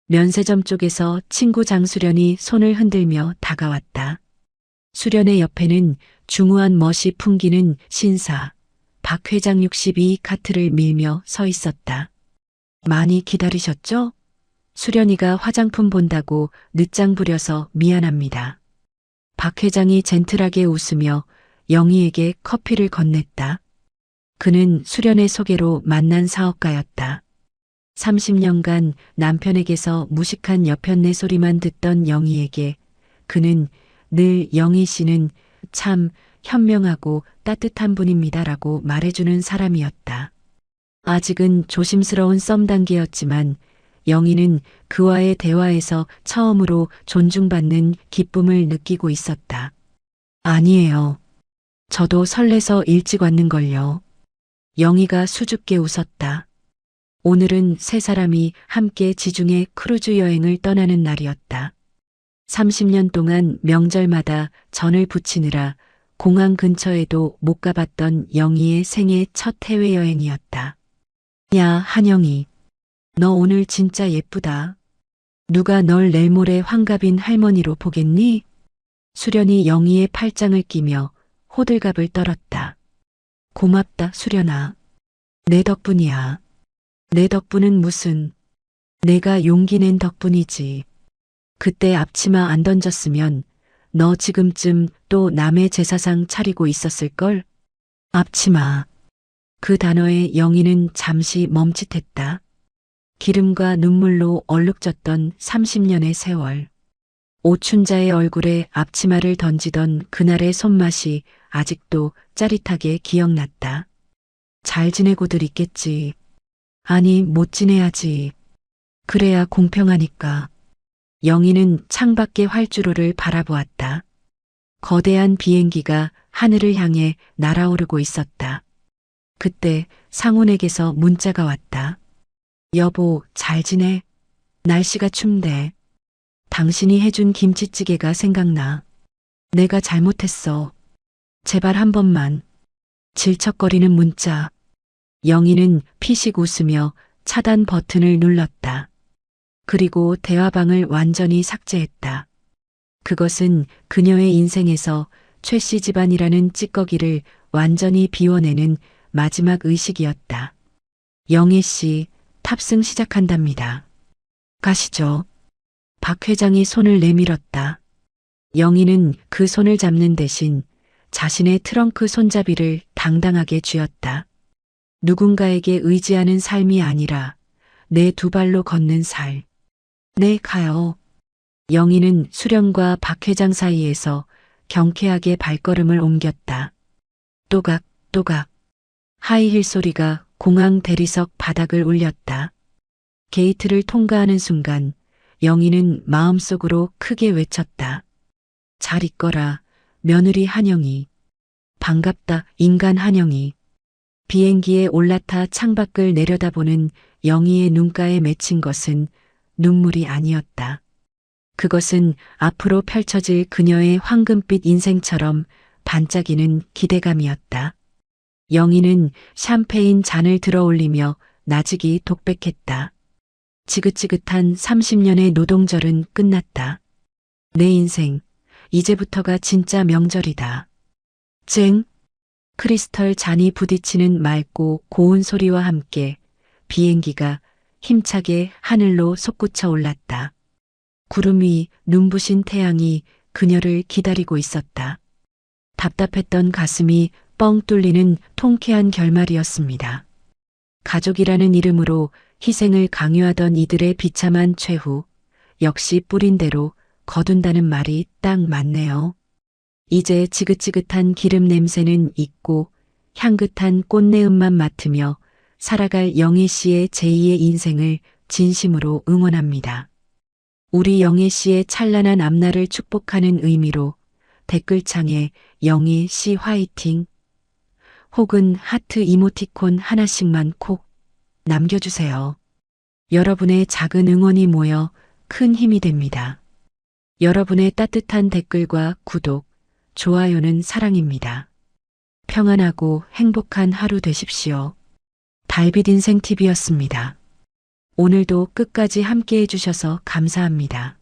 면세점 쪽에서 친구 장수련이 손을 흔들며 다가왔다. 수련의 옆에는 중후한 멋이 풍기는 신사, 박 회장 62 카트를 밀며 서 있었다. 많이 기다리셨죠? 수련이가 화장품 본다고 늦장 부려서 미안합니다. 박 회장이 젠틀하게 웃으며 영희에게 커피를 건넸다. 그는 수련의 소개로 만난 사업가였다. 30년간 남편에게서 무식한 여편네 소리만 듣던 영희에게 그는 늘 영희 씨는 참 현명하고 따뜻한 분입니다라고 말해주는 사람이었다. 아직은 조심스러운 썸 단계였지만 영희는 그와의 대화에서 처음으로 존중받는 기쁨을 느끼고 있었다. 아니에요. 저도 설레서 일찍 왔는걸요. 영희가 수줍게 웃었다. 오늘은 세 사람이 함께 지중해 크루즈 여행을 떠나는 날이었다. 30년 동안 명절마다 전을 부치느라 공항 근처에도 못 가봤던 영희의 생애 첫 해외여행이었다. 야, 한영희. 너 오늘 진짜 예쁘다. 누가 널 내일 모레 환갑인 할머니로 보겠니? 수련이 영희의 팔짱을 끼며 호들갑을 떨었다. 고맙다, 수련아. 내 덕분이야. 내 덕분은 무슨. 내가 용기 낸 덕분이지. 그때 앞치마 안 던졌으면 너 지금쯤 또 남의 제사상 차리고 있었을걸? 앞치마. 그 단어에 영희는 잠시 멈칫했다. 기름과 눈물로 얼룩졌던 30년의 세월. 오춘자의 얼굴에 앞치마를 던지던 그날의 손맛이 아직도 짜릿하게 기억났다. 잘 지내고들 있겠지. 아니, 못 지내야지. 그래야 공평하니까. 영희는 창밖의 활주로를 바라보았다. 거대한 비행기가 하늘을 향해 날아오르고 있었다. 그때 상훈에게서 문자가 왔다. 여보, 잘 지내? 날씨가 춥대. 당신이 해준 김치찌개가 생각나. 내가 잘못했어. 제발 한 번만. 질척거리는 문자. 영희는 피식 웃으며 차단 버튼을 눌렀다. 그리고 대화방을 완전히 삭제했다. 그것은 그녀의 인생에서 최씨 집안이라는 찌꺼기를 완전히 비워내는 마지막 의식이었다. 영희 씨, 탑승 시작한답니다. 가시죠. 박 회장이 손을 내밀었다. 영희는 그 손을 잡는 대신 자신의 트렁크 손잡이를 당당하게 쥐었다. 누군가에게 의지하는 삶이 아니라 내 두 발로 걷는 살. 네, 가요. 영희는 수련과 박 회장 사이에서 경쾌하게 발걸음을 옮겼다. 또각, 또각. 하이힐 소리가 공항 대리석 바닥을 울렸다. 게이트를 통과하는 순간 영희는 마음속으로 크게 외쳤다. 잘 있거라, 며느리 한영희. 반갑다, 인간 한영희. 비행기에 올라타 창밖을 내려다보는 영희의 눈가에 맺힌 것은 눈물이 아니었다. 그것은 앞으로 펼쳐질 그녀의 황금빛 인생처럼 반짝이는 기대감이었다. 영희는 샴페인 잔을 들어 올리며 나직이 독백했다. 지긋지긋한 30년의 노동절은 끝났다. 내 인생, 이제부터가 진짜 명절이다. 쨍! 크리스털 잔이 부딪히는 맑고 고운 소리와 함께 비행기가 힘차게 하늘로 솟구쳐 올랐다. 구름 위 눈부신 태양이 그녀를 기다리고 있었다. 답답했던 가슴이 뻥 뚫리는 통쾌한 결말이었습니다. 가족이라는 이름으로 희생을 강요하던 이들의 비참한 최후, 역시 뿌린 대로 거둔다는 말이 딱 맞네요. 이제 지긋지긋한 기름 냄새는 잊고 향긋한 꽃내음만 맡으며 살아갈 영애 씨의 제2의 인생을 진심으로 응원합니다. 우리 영애 씨의 찬란한 앞날을 축복하는 의미로 댓글창에 영애 씨 화이팅 혹은 하트 이모티콘 하나씩만 콕 남겨주세요. 여러분의 작은 응원이 모여 큰 힘이 됩니다. 여러분의 따뜻한 댓글과 구독, 좋아요는 사랑입니다. 평안하고 행복한 하루 되십시오. 달빛 인생 TV였습니다. 오늘도 끝까지 함께 해주셔서 감사합니다.